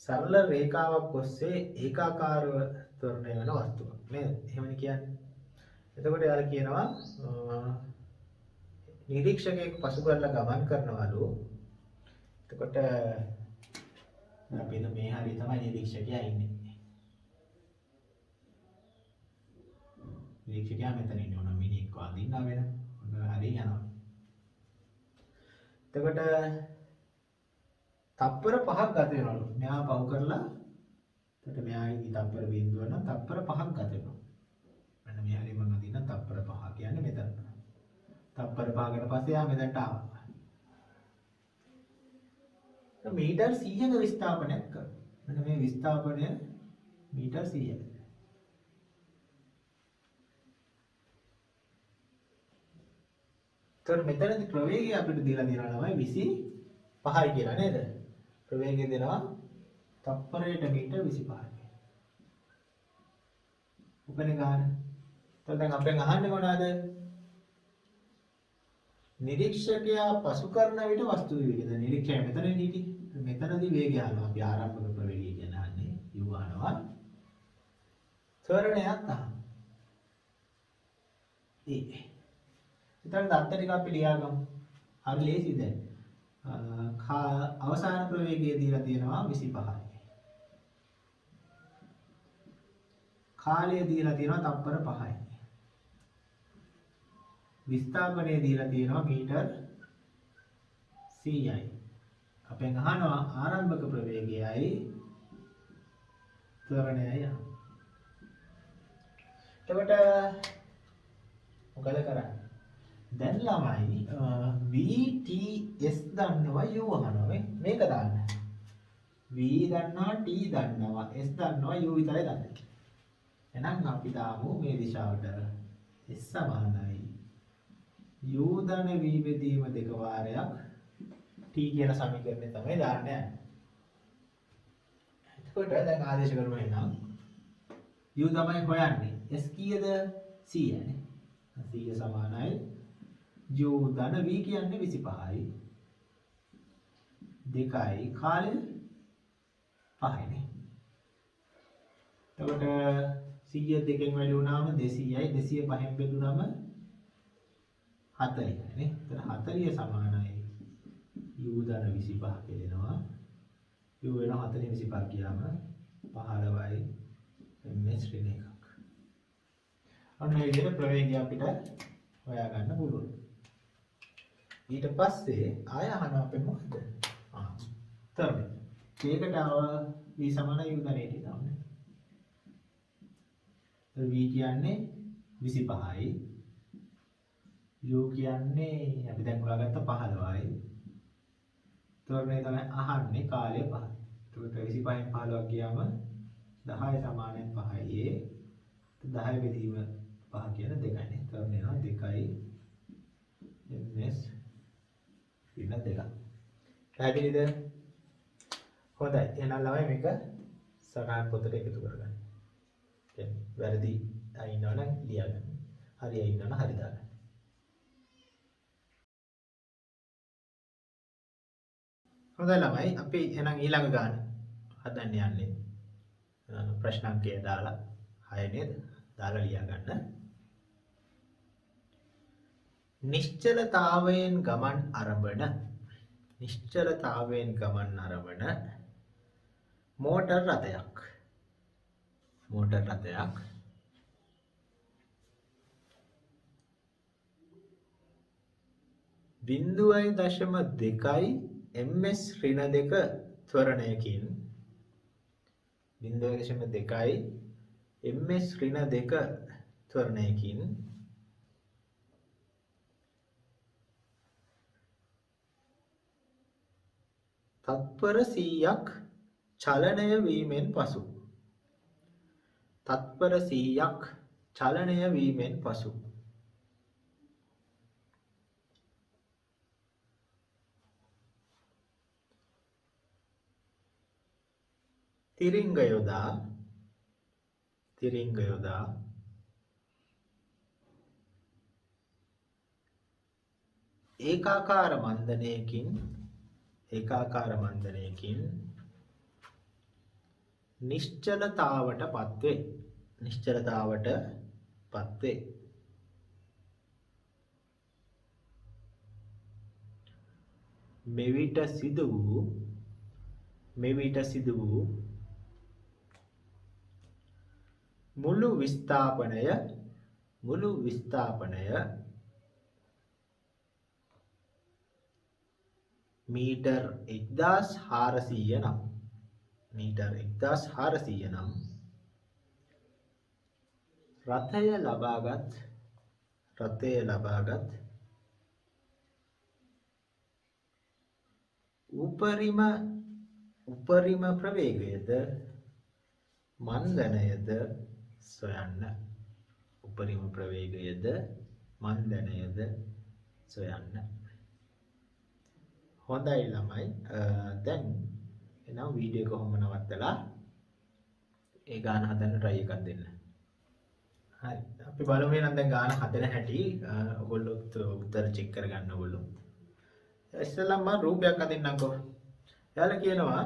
සරල රේඛාවක් ඔස්සේ ඒකාකාරව ත්වරණය වෙන වස්තුවක් නේද? එහෙමනේ කියන්නේ. එතකොට යාලා කියනවා නිරීක්ෂකයෙක් පසු කරලා ගමන් කරනවලු. එතකොට අපි මේ හරිය තමයි නිරීක්ෂකයා ඉන්නේ. නිරීක්ෂකයා මෙතන ඉන්න ඕන මිනිහෙක් වදින්න වෙන. ඔන්න හරිය යනවා. එතකොට තප්පර 5ක් ගත වෙනවලු. මෙහා පහු කරලා එතකොට මෙහා ඉදි තප්පර බිඳුව නම් තප්පර 5ක් ගත වෙනවා. මෙන්න මේ හරිය මම අදින්න තප්පර 5 කියන්නේ මෙතන. තප්පර 5කට පස්සේ ආ මෙතනට ආවා. මීටර් 100ක විස්ථාපනයක් කරනවා. මෙන්න මේ විස්ථාපනය මීටර් 100යි. තොර මෙතනදී ප්‍රවේගය අපිට දීලා තියෙනවා තමයි 25යි කියලා නේද? ප්‍රවේගය දෙනවා තප්පරයට මීටර් 25යි. උපනේ ගන්න. එතකොට දැන් අපෙන් අහන්නේ මොනවද? නිරීක්ෂකයා පසු කරන විට වස්තු වේගය. දැන් නිරීක්ෂකයා මෙතන හිටියේ. මෙතනදී වේගය අහනවා. අපි ආරම්භක ප්‍රවේගය කියන අහන්නේ. u අහනවා. ත්වරණයක් අහනවා. එතන දත්ත ටික අපි ලියාගමු. හරි ලේසිද? අවසාන ප්‍රවේගය දීලා තියෙනවා 25යි. කාලය දීලා තියෙනවා තප්පර 5යි. විස්ථාපනය දීලා තියෙනවා මීටර් 100යි. අපෙන් අහනවා ආරම්භක ප්‍රවේගයයි ත්වරණයයි. එතකොට මොකද කරන්නේ? දැන් ළමයි VTS දන්නවා u අහනවා මේක දාන්න. V දන්නවා T දන්නවා S දන්නවා u විතරයි දන්නේ. එහෙනම් අපි දාමු මේ දිශාවට S සමානයි u ධන v බෙදීම දෙක වාරයක් T කියන සමීකරණය තමයි දාන්න යන්නේ. එතකොට දැන් ආදේශ කරමු එහෙනම් u තමයි හොයන්නේ. S කීයද? 100නේ. 100 සමානයි u ධන v කියන්නේ 25යි. 2යි කාලය 5යිනේ. එතකොට 100 දෙකෙන් වැඩි වුණාම 200යි. 200 5න් බෙදුනම 40යි නේ. එතන 40 සමානයි u ධන 25 කියනවා. u වෙන 40 25 කියලාම 15යි ms ඍණ එකක්. අන්න මේ විදිහට ප්‍රවේගය අපිට හොයා ගන්න පුළුවන්. ඊට පස්සේ ආය අහන අපේ මොකද? තරමේ. ඒකට ආව v සමාන u ධන 80 දාන්නේ. v කියන්නේ 25යි. u කියන්නේ අපි දැන් හොයාගත්ත 15යි. තොරනේ තමයි අහන්නේ කාලය 5. ඒකට 25න් 15ක් ගියාම 10 සමානයි 5යි. 10 බෙදීම 5 කියන 2යිනේ. තොරනේ නවා 2යි ms ඍණ 2. පැහැදිලිද? හොඳයි. එහෙනම් ළමයි මේක සටහන් පොතට එකතු කරගන්න. කියන්නේ වැරදි අයින්නවනම් ලියගන්න. හරි අයින්නවනම් හරි දාගන්න. හොඳයි ළමයි අපි එහෙනම් ඊළඟ ගාන හදන්න යන්නේ. ප්‍රශ්න අංකය දාලා 6 නේද? දාලා ලියා ගන්න. නිශ්චලතාවයෙන් ගමන් අරඹන මෝටර් රථයක්. මෝටර් රථයක් බිංදුවයි දශම 2යි ms ඍණ 2 ත්වරණයකින් 0.2යි ms ඍණ 2 ත්වරණයකින් තත්පර 100ක් චලනය වීමෙන් පසු තිරිංග යොදා ඒකාකාර මන්දනයකින් නිශ්චලතාවට පත්වේ. මෙවිට සිදු වූ මුළු විස්ථාපනය මීටර් 1400 නම් රථය ලබාගත් උපරිම ප්‍රවේගයද මන්දනයද සොයන්න. හොඳයි ළමයි. දැන් එනම් වීඩියෝ එක කොහොම නවත්තලා ඒ ගාන හදන්න try එකක් දෙන්න. හරි. අපි බලමු එහෙනම් දැන් ගාන හදන හැටි. ඔයගොල්ලෝ උත්තර චෙක් කරගන්න ඕගොල්ලෝ. ඉස්සෙල්ලාම මම රූපයක් අදින්නම්කෝ. එයාලා කියනවා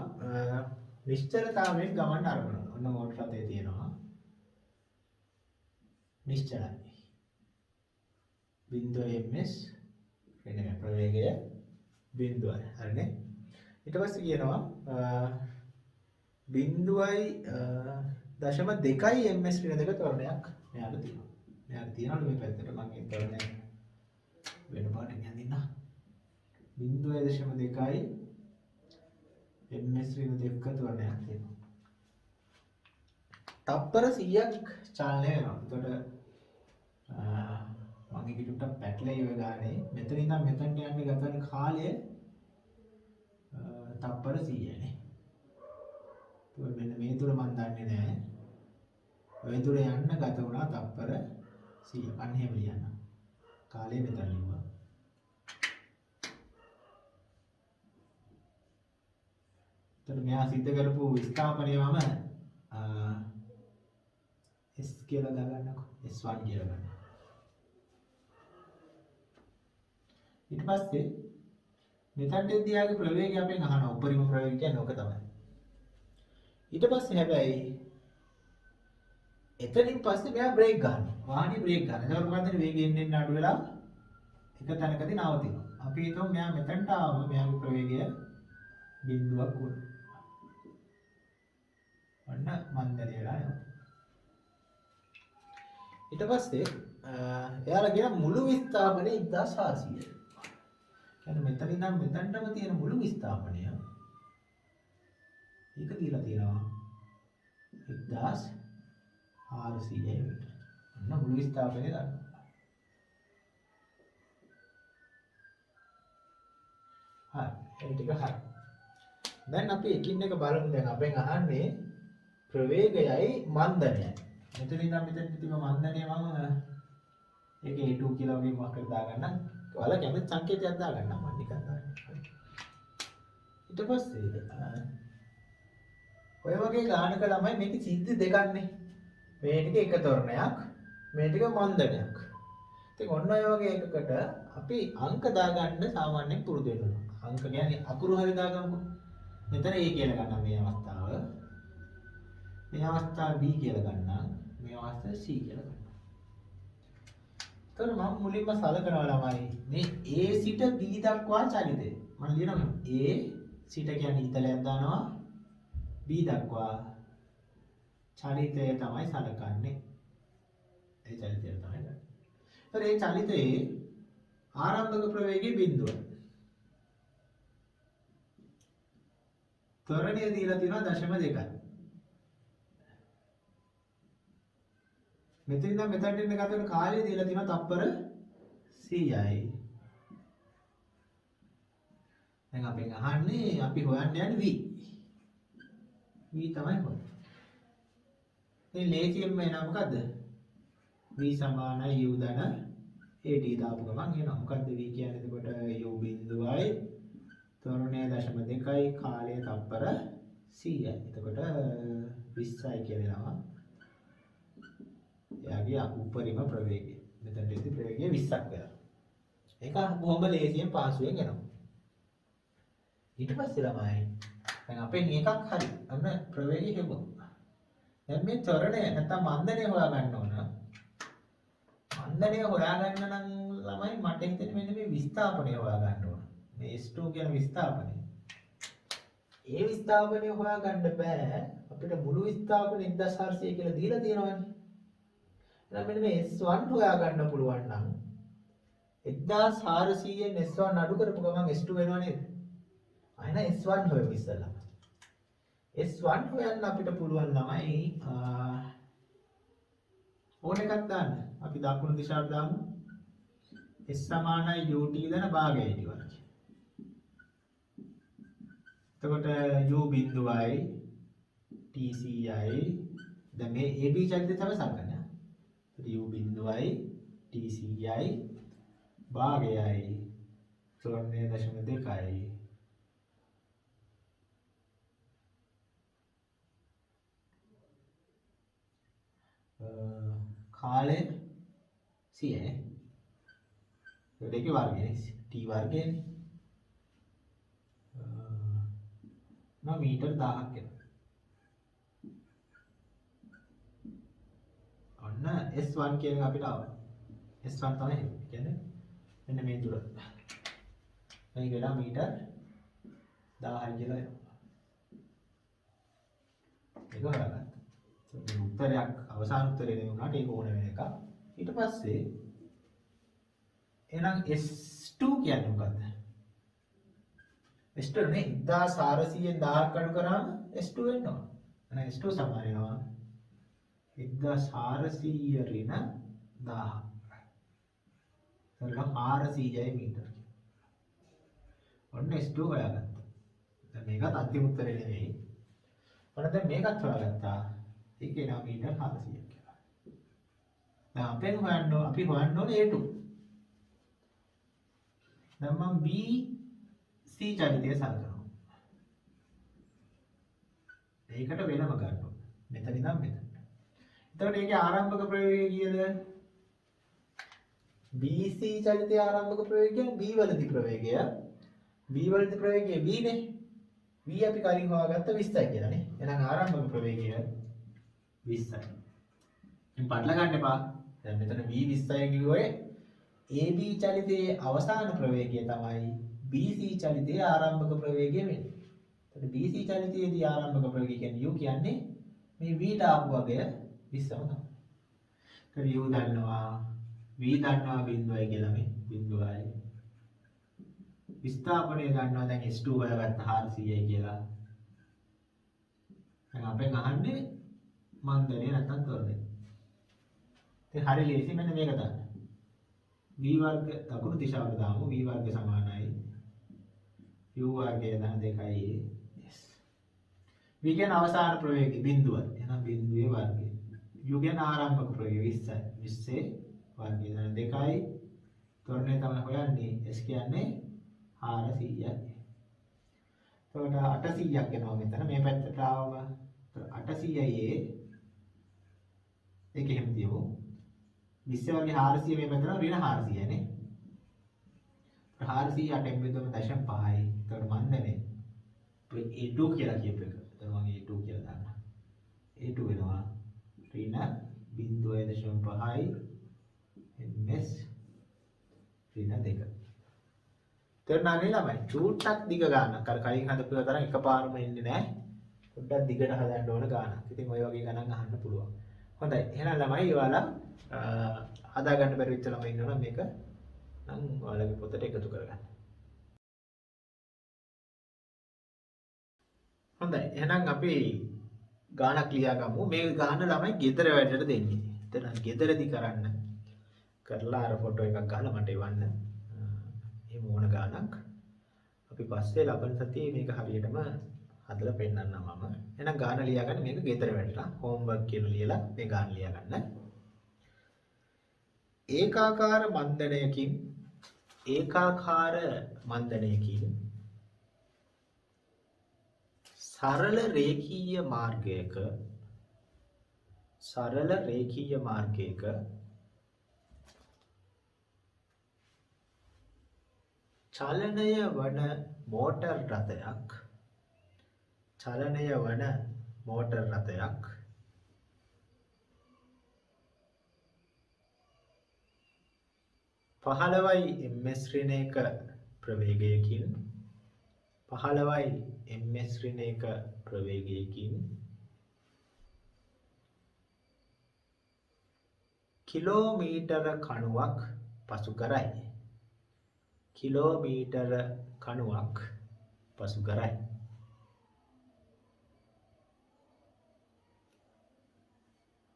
නිශ්චලතාවයෙන් ගමන් අරගෙන. ඔන්න මෝටර රථයේ තියෙනවා. නිශ්චලයි. බිඳුව ms වෙන ප්‍රවේගය බිඳුවයි. හරිනේ. ඊට පස්සේ කියනවා 0.2 ms ඍණ දෙක ත්වරණයක් මෙයාට තියෙනවා. මෙයාට තියෙනවා මේ පැත්තට මම ඒ ත්වරණය වෙන පාටකින් අඳින්න. 0.2 ms ඍණ දෙක ත්වරණයක් තියෙනවා. තප්පර 100ක් චලනය වෙනවා. එතකොට මම එක ටිකක් පැටලෙයි ඔය ගානේ. මෙතන ඉඳන් මෙතනට යන්න ගත වෙන කාලය තප්පර 100නේ. ඒක මෙන්න මේ තුර මම දන්නේ නැහැ. ඔය තුර යන්න ගත වුණා තප්පර 100. අන්න එහෙම ලියන්න. කාලය මෙතන ලිව්වා. එතකොට මෙයා සිද්ධ කරපු විස්ථාපනය මම S කියලා දාගන්නකො. S1 කියලා ගන්න. ඊට පස්සේ මෙතනදී ආගේ ප්‍රවේගය අපෙන් අහනවා. උපරිම ප්‍රවේගය කියන්නේ ඕක තමයි. ඊට පස්සේ හැබැයි එතනින් පස්සේ මෙයා බ්‍රේක් ගන්නවා. වාහනේ බ්‍රේක් ගන්නවා. ඒකවල මොකද වේගය එන්න අඩු වෙලා එක තැනකදී නවතිනවා. අපි හිතමු මෙයා මෙතනට ආවම මෙයාගේ ප්‍රවේගය බිඳුවක් වුණා. ඔන්න මන්දරේ වෙලා යනවා. ඊට පස්සේ එයාලා කියන මුළු විස්ථාපනය 1400. කියන්නේ මෙතන ඉඳන් මෙතනටම තියෙන මුළු විස්ථාපනය ඒක දීලා තියෙනවා 1400 මීටර. ඔන්න මුළු විස්ථාපනය ගන්න. හරි. ඒ ටික හරි. දැන් අපි එකින් එක බලමු. දැන් අපෙන් අහන්නේ ප්‍රවේගයයි මන්දනයයි. මෙතන ඉඳන් මෙතනට තිබ්බ මන්දනය මම ඒකේ A2 කියලා වගේ මොකක් හරි දාගන්නම්. ඔයාලා කැමති සංකේතයක් දාගන්න මම නිකන් දාන්න. ඊට පස්සේ ඔය වගේ ගානක ළමයි මේක සිද්ධි දෙකක්නේ. මේ ටික එක තොරණයක්, මේ ටික මන්දනයක්. ඉතින් ඔන්න ඔය වගේ එකකට අපි අංක දාගන්න සාමාන්‍යයෙන් පුරුදු වෙනවා. අංක කියන්නේ අකුරු හරි දාගමුකෝ. මෙතන A කියලා ගන්නවා මේ අවස්ථාව. මේ අවස්ථාව B කියලා ගන්නවා. මේ අවස්ථාව C කියලා ගන්නවා. එතකොට මම මුලින්ම සලකනවා ළමයි මේ A සිට B දක්වා චලිතය. මම ලියනවා A සිට කියන්නේ ඉතලයක් දානවා B දක්වා චලිතය තමයි සලකන්නේ. ඒ චලිතය තමයි ගන්න. ඒතර ඒ චලිතයේ ආරම්භක ප්‍රවේගය බිඳුව. ත්වරණය දීලා තියෙනවා 0.2. මෙතන ඉඳන් මෙතනට එන්න ගත වෙන කාලය දීලා තියෙනවා තප්පර 100යි. දැන් අපෙන් අහන්නේ අපි හොයන්න යන්නේ v. v තමයි හොයන්නේ. මේ ලේසියෙන්ම එනවා මොකද්ද? v සමානයි u ධන at දාපු ගමන් එනවා. මොකද්ද v කියන්නේ? එතකොට u බිඳුවයි ත්වරණය 0.2යි කාලය තප්පර 100යි. එතකොට 20යි කියනවා. එයාගේ උපරිම ප්‍රවේගය. මෙතනදී ප්‍රවේගය 20ක් වෙනවා. ඒක බොහොම ලේසියෙන් පාසුවෙන් එනවා. ඊට පස්සේ ළමයි දැන් අපෙන් එකක් හරි අන්න ප්‍රවේගය හෙවුවා. දැන් මේ ත්වරණය නැත්නම් මන්දනය හොයාගන්න ඕන. මන්දනය හොයාගන්න නම් ළමයි මට හිතෙන්නේ මෙන්න මේ විස්ථාපනය හොයාගන්න ඕන. මේ S2 කියන විස්ථාපනය. ඒ විස්ථාපනය හොයාගන්න බෑ. අපිට මුළු විස්ථාපනය 1400 කියලා දීලා තියෙනවානේ. එහෙනම් මෙන්න මේ S1 හොයාගන්න පුළුවන් නම් 1400න් S1 අඩු කරපු ගමන් S2 වෙනව නේද? අයන S1 හොයමු ඉස්සෙල්ලා. S1 හොයන්න අපිට පුළුවන් ළමයි ඕන එකක් දාන්න. අපි දකුණු දිශාවට දාමු. S සමානයි ut දන භාගය ඊට වර්ගය. එතකොට u බිඳුවයි tcයි දැන් මේ ab චලිතය තමයි සලකන්නේ. එතකොට u බිඳුවයි tcයි භාගයයි 0.2යි කාලය 100නේ. දෙකේ වර්ගයනේ t වර්ගයනේ. මීටර් 1000ක් එනවා. ඔන්න S1 කියන එක අපිට ආවා. S1 තමයි කියන්නේ මෙන්න මේ දුර. මේක වෙලා මීටර් 1000යි කියලා එනවා. ඒක හොයාගත්තා. මේ උත්තරයක් අවසාන උත්තරේ නෙවෙුණාට ඒක ඕන වෙන එක. ඊට පස්සේ එහෙනම් S2 කියන්නේ මොකද්ද? S2 නේ 1400න් 1000ක් අඩු කරාම S2 වෙනවා. එහෙනම් S2 සමාන වෙනවා 1400 ඍණ 1000. සරල 400යි මීටර. ඔන්න S2 හොයාගත්තා. දැන් මේකත් අන්තිම උත්තරේ නෙවෙයි. ඔන්න දැන් මේකත් හොයාගත්තා. ඒකේ නම් මීටර 400ක් කියලා. දැන් අපි හොයන්න ඕනේ A2. දැන් මම B C චලිතය සලකනවා. ඒකට වෙනම ගන්නවා. මෙතන ඉඳන් මෙතන. එතකොට ඒකේ ආරම්භක ප්‍රවේගය කීයද? BC චලිතයේ ආරම්භක ප්‍රවේගය B වලදී ප්‍රවේගය. B වලදී ප්‍රවේගය B නේ. B අපි කලින් හොයාගත්ත 20යි කියලා නේ. එහෙනම් ආරම්භක ප්‍රවේගය 20යි. ඉතින් පටල ගන්න එපා. දැන් මෙතන B 20යි කිව්වේ AB චලිතයේ අවසාන ප්‍රවේගය තමයි BC චලිතයේ ආරම්භක ප්‍රවේගය වෙන්නේ. එතකොට BC චලිතයේදී ආරම්භක ප්‍රවේගය කියන්නේ u කියන්නේ මේ v ට ආපු වගය 20ම තමයි. එතකොට u දන්නවා v දන්නවා බිඳුවයි කියලා මේ බිඳුවයි. විස්ථාපනය දන්නවා දැන් S2 හොයාගත්ත 400යි කියලා. දැන් අපෙන් අහන්නේ මන්දනේ නැත්තම් තොරනේ. ඉතින් හරි ලේසි මෙන්න මේක දාන්න. v වර්ග දකුණු දිශාවට දාමු. v වර්ග සමානයි u වර්ගය දන 2යි s. v කියන අවසාන ප්‍රවේගය බිඳුව. එහෙනම් බිඳුවේ වර්ගය. u කියන ආරම්භක ප්‍රවේගය 20යි. 20 වර්ගය දන 2යි. තොරණය තමයි හොයන්නේ. s කියන්නේ 400යි. එතකොට 800ක් එනවා මෙතන මේ පැත්තට ආවම 800යි ඒක එහෙම තියමු. 20 වර්ගය 400 මේ පැත්තට ඍණ 400යි නේ. 400 8 බෙදුවම 0.5යි. එතකොට මන්දනේ A2 කියලා කියපු එක. එතකොට මම A2 කියලා දාන්න. A2 වෙනවා ඍණ 0.5යි ms ඍණ 2. තේරුණානේ ළමයි? චූට්ටක් දිග ගානක්. අර කලින් හදපුවා තරම් එකපාරම එන්නේ නැහැ. පොඩ්ඩක් දිගට හදන්න ඕන ගානක්. ඉතින් ওই වගේ ගණන් අහන්න පුළුවන්. හොඳයි. එහෙනම් ළමයි ඔයාලා හදා ගන්න බැරි වෙච්ච ළමයි ඉන්නවනම් මේක නම් ඔයාලගේ පොතට එකතු කරගන්න. හොඳයි. එහෙනම් අපි ගානක් ලියාගමු. මේ ගාන ළමයි ගෙදර වැඩට දෙන්නේ. එතන ගෙදරදී කරන්න. කරලා අර ෆොටෝ එකක් ගහලා මට එවන්න. මේ මොන ගානක් අපි පස්සේ ලබන සතියේ මේක හරියටම හදලා පෙන්නන්නම් මම. එහෙනම් ගාන ලියාගන්න මේක ගෙදර වැඩට. හෝම්වර්ක් කියලා ලියලා මේ ගාන ලියාගන්න. ඒකාකාර මන්දනයකින් සරල රේඛීය මාර්ගයක චලනය වන මෝටර් රථයක් 15යි ms ඍණ 1 ප්‍රවේගයකින් 15යි ms ඍණ 1 ප්‍රවේගයකින් කිලෝමීටර කණුවක් පසු කරයි. කිලෝමීටර කණුවක් පසු කරයි.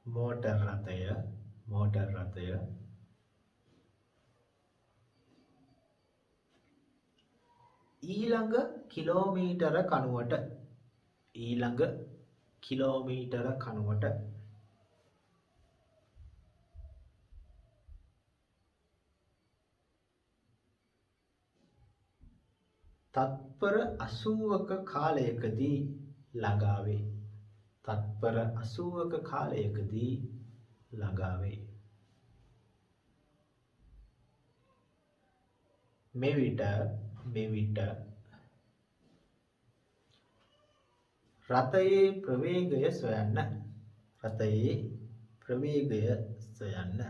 මෝටර් රථය ඊළඟ කිලෝමීටර කණුවට තත්පර 80ක කාලයකදී ළඟා වේ. තත්පර 80ක කාලයකදී ළඟා වේ. මෙවිට රථයේ ප්‍රවේගය සොයන්න.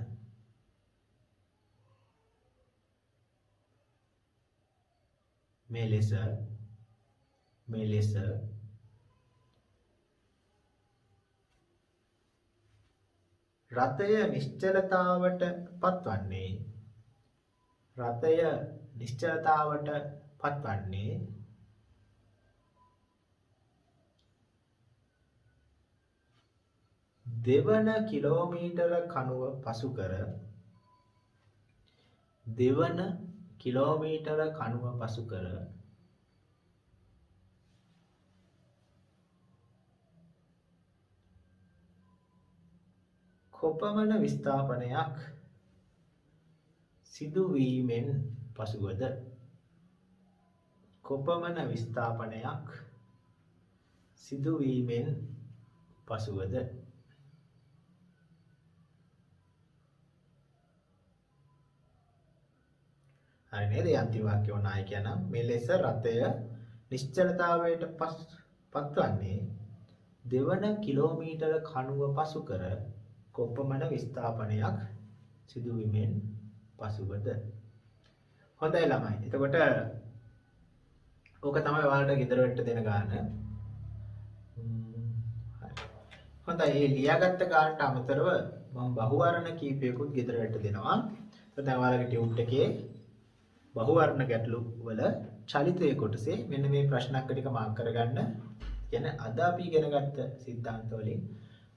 මේ ලෙස රථය නිශ්චලතාවට පත්වන්නේ දෙවන කිලෝමීටර කණුව පසු කර කොපමණ විස්ථාපනයක් සිදුවීමෙන් පසුවද. හරි නේද? අන්තිම වාක්‍ය ඕනායි කියනම් මේ ලෙස රථය නිශ්චලතාවයට පත්වන්නේ දෙවන කිලෝමීටර කණුව පසු කර කොපමණ විස්ථාපනයක් සිදුවීමෙන් පසුවද. හොඳයි ළමයි. එතකොට ඕක තමයි ඔයාලට ගෙදර වෙන්න දෙන ගාන. හොඳයි. මේ ලියාගත්ත ගානට අමතරව මම බහුවර්ණ කීපයකුත් ගෙදර වෙන්න දෙනවා. දැන් ඔයාලගේ ටියුට් එකේ බහුවර්ණ ගැටලු වල චලිතයේ කොටසේ මෙන්න මේ ප්‍රශ්න අංක ටික මාක් කරගන්න. කියන්නේ අද අපි ඉගෙන ගත්ත સિદ્ધාන්ත වලින්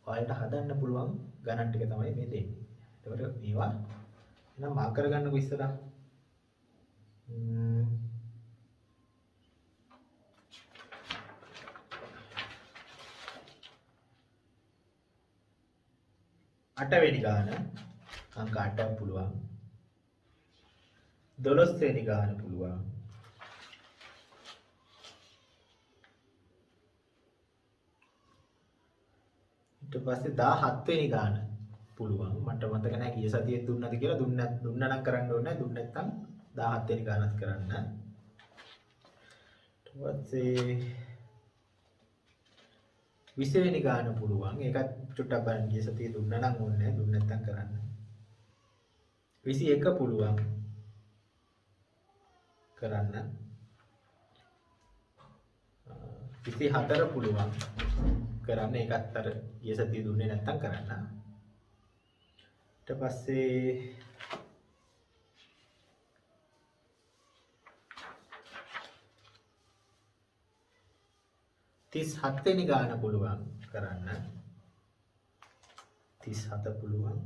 ඔයාලට හදන්න පුළුවන් ගණන් ටික තමයි මේ දෙන්නේ. එතකොට මේවා එහෙනම් මාක් කරගන්නකො ඉස්සරහ. අටවෙනි ගාන අංක 8ක් පුළුවන්. 12 වෙනි ගාන පුළුවන්. ඊට පස්සේ 17 වෙනි ගාන පුළුවන්. මට මතක නැහැ කී සතියේ දුන්නද කියලා. දුන්නා නම් කරන්න ඕනේ. දුන්න නැත්නම් 17 වෙනි ගානත් කරන්න. ඊට පස්සේ 20 වෙනි ගාන පුළුවන්. ඒකත් චුට්ටක් බලන්න කී සතියේ දුන්නා නම් ඕනේ. දුන්න නැත්නම් කරන්න. 21 පුළුවන්. කරන්න. 24 පුළුවන් කරන්න. ඒකත් අර ගිය සතිය දුන්නේ නැත්තම් කරන්න. ඊට පස්සේ 37 වෙනි ගාන පුළුවන් කරන්න. 37 පුළුවන්.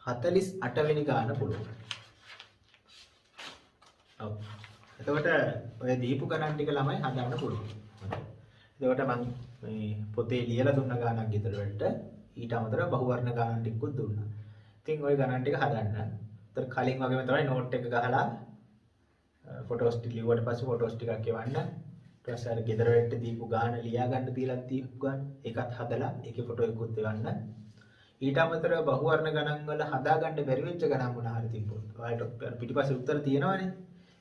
48 වෙනි ගාන පුළුවන්. ඔව්. එතකොට ඔය දීපු ගණන් ටික ළමයි හදන්න පුළුවන්. එතකොට මම මේ පොතේ ලියලා දුන්න ගානක් ගෙදර වලට ඊට අමතරව බහුවර්ණ ගානන් ටිකකුත් දුන්නා. ඉතින් ওই ගණන් ටික හදන්න. ඒතර කලින් වගේම තමයි නෝට් එක ගහලා ෆොටෝස් ටික ලියුවට පස්සේ ෆොටෝස් ටිකක් එවන්න. ඊට පස්සේ අර ගෙදර වලට දීපු ගාන ලියා ගන්න තියලා දීපු ගාන ඒකත් හදලා ඒකේ ෆොටෝ එකකුත් එවන්න. ඊට අමතරව බහුවර්ණ ගණන් වල හදාගන්න බැරි වෙච්ච ගණන් මොන හරි තිබ්බොත් ඔයාලට පිටිපස්සේ උත්තර තියෙනවනේ.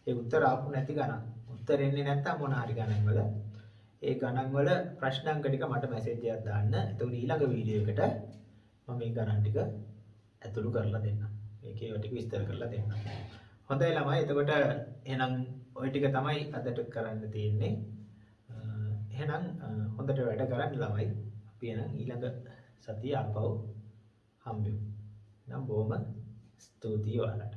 ඒ උත්තර ආපු නැති ගණන්. උත්තර එන්නේ නැත්තම් මොන හරි ගණන් වල ඒ ගණන් වල ප්‍රශ්න අංක ටික මට මැසේජ් එකක් දාන්න. එතකොට ඊළඟ වීඩියෝ එකට මම මේ ගණන් ටික ඇතුළු කරලා දෙන්නම්. මේකේ ඔය ටික විස්තර කරලා දෙන්නම්. හොඳයි ළමයි. එතකොට එහෙනම් ওই ටික තමයි අදට කරන්න තියෙන්නේ. එහෙනම් හොඳට වැඩ කරන්න ළමයි. අපි එහෙනම් ඊළඟ සතියේ ආපහු හම්බෙමු. නම් බොහොම ස්තුතියි ඔයාලට.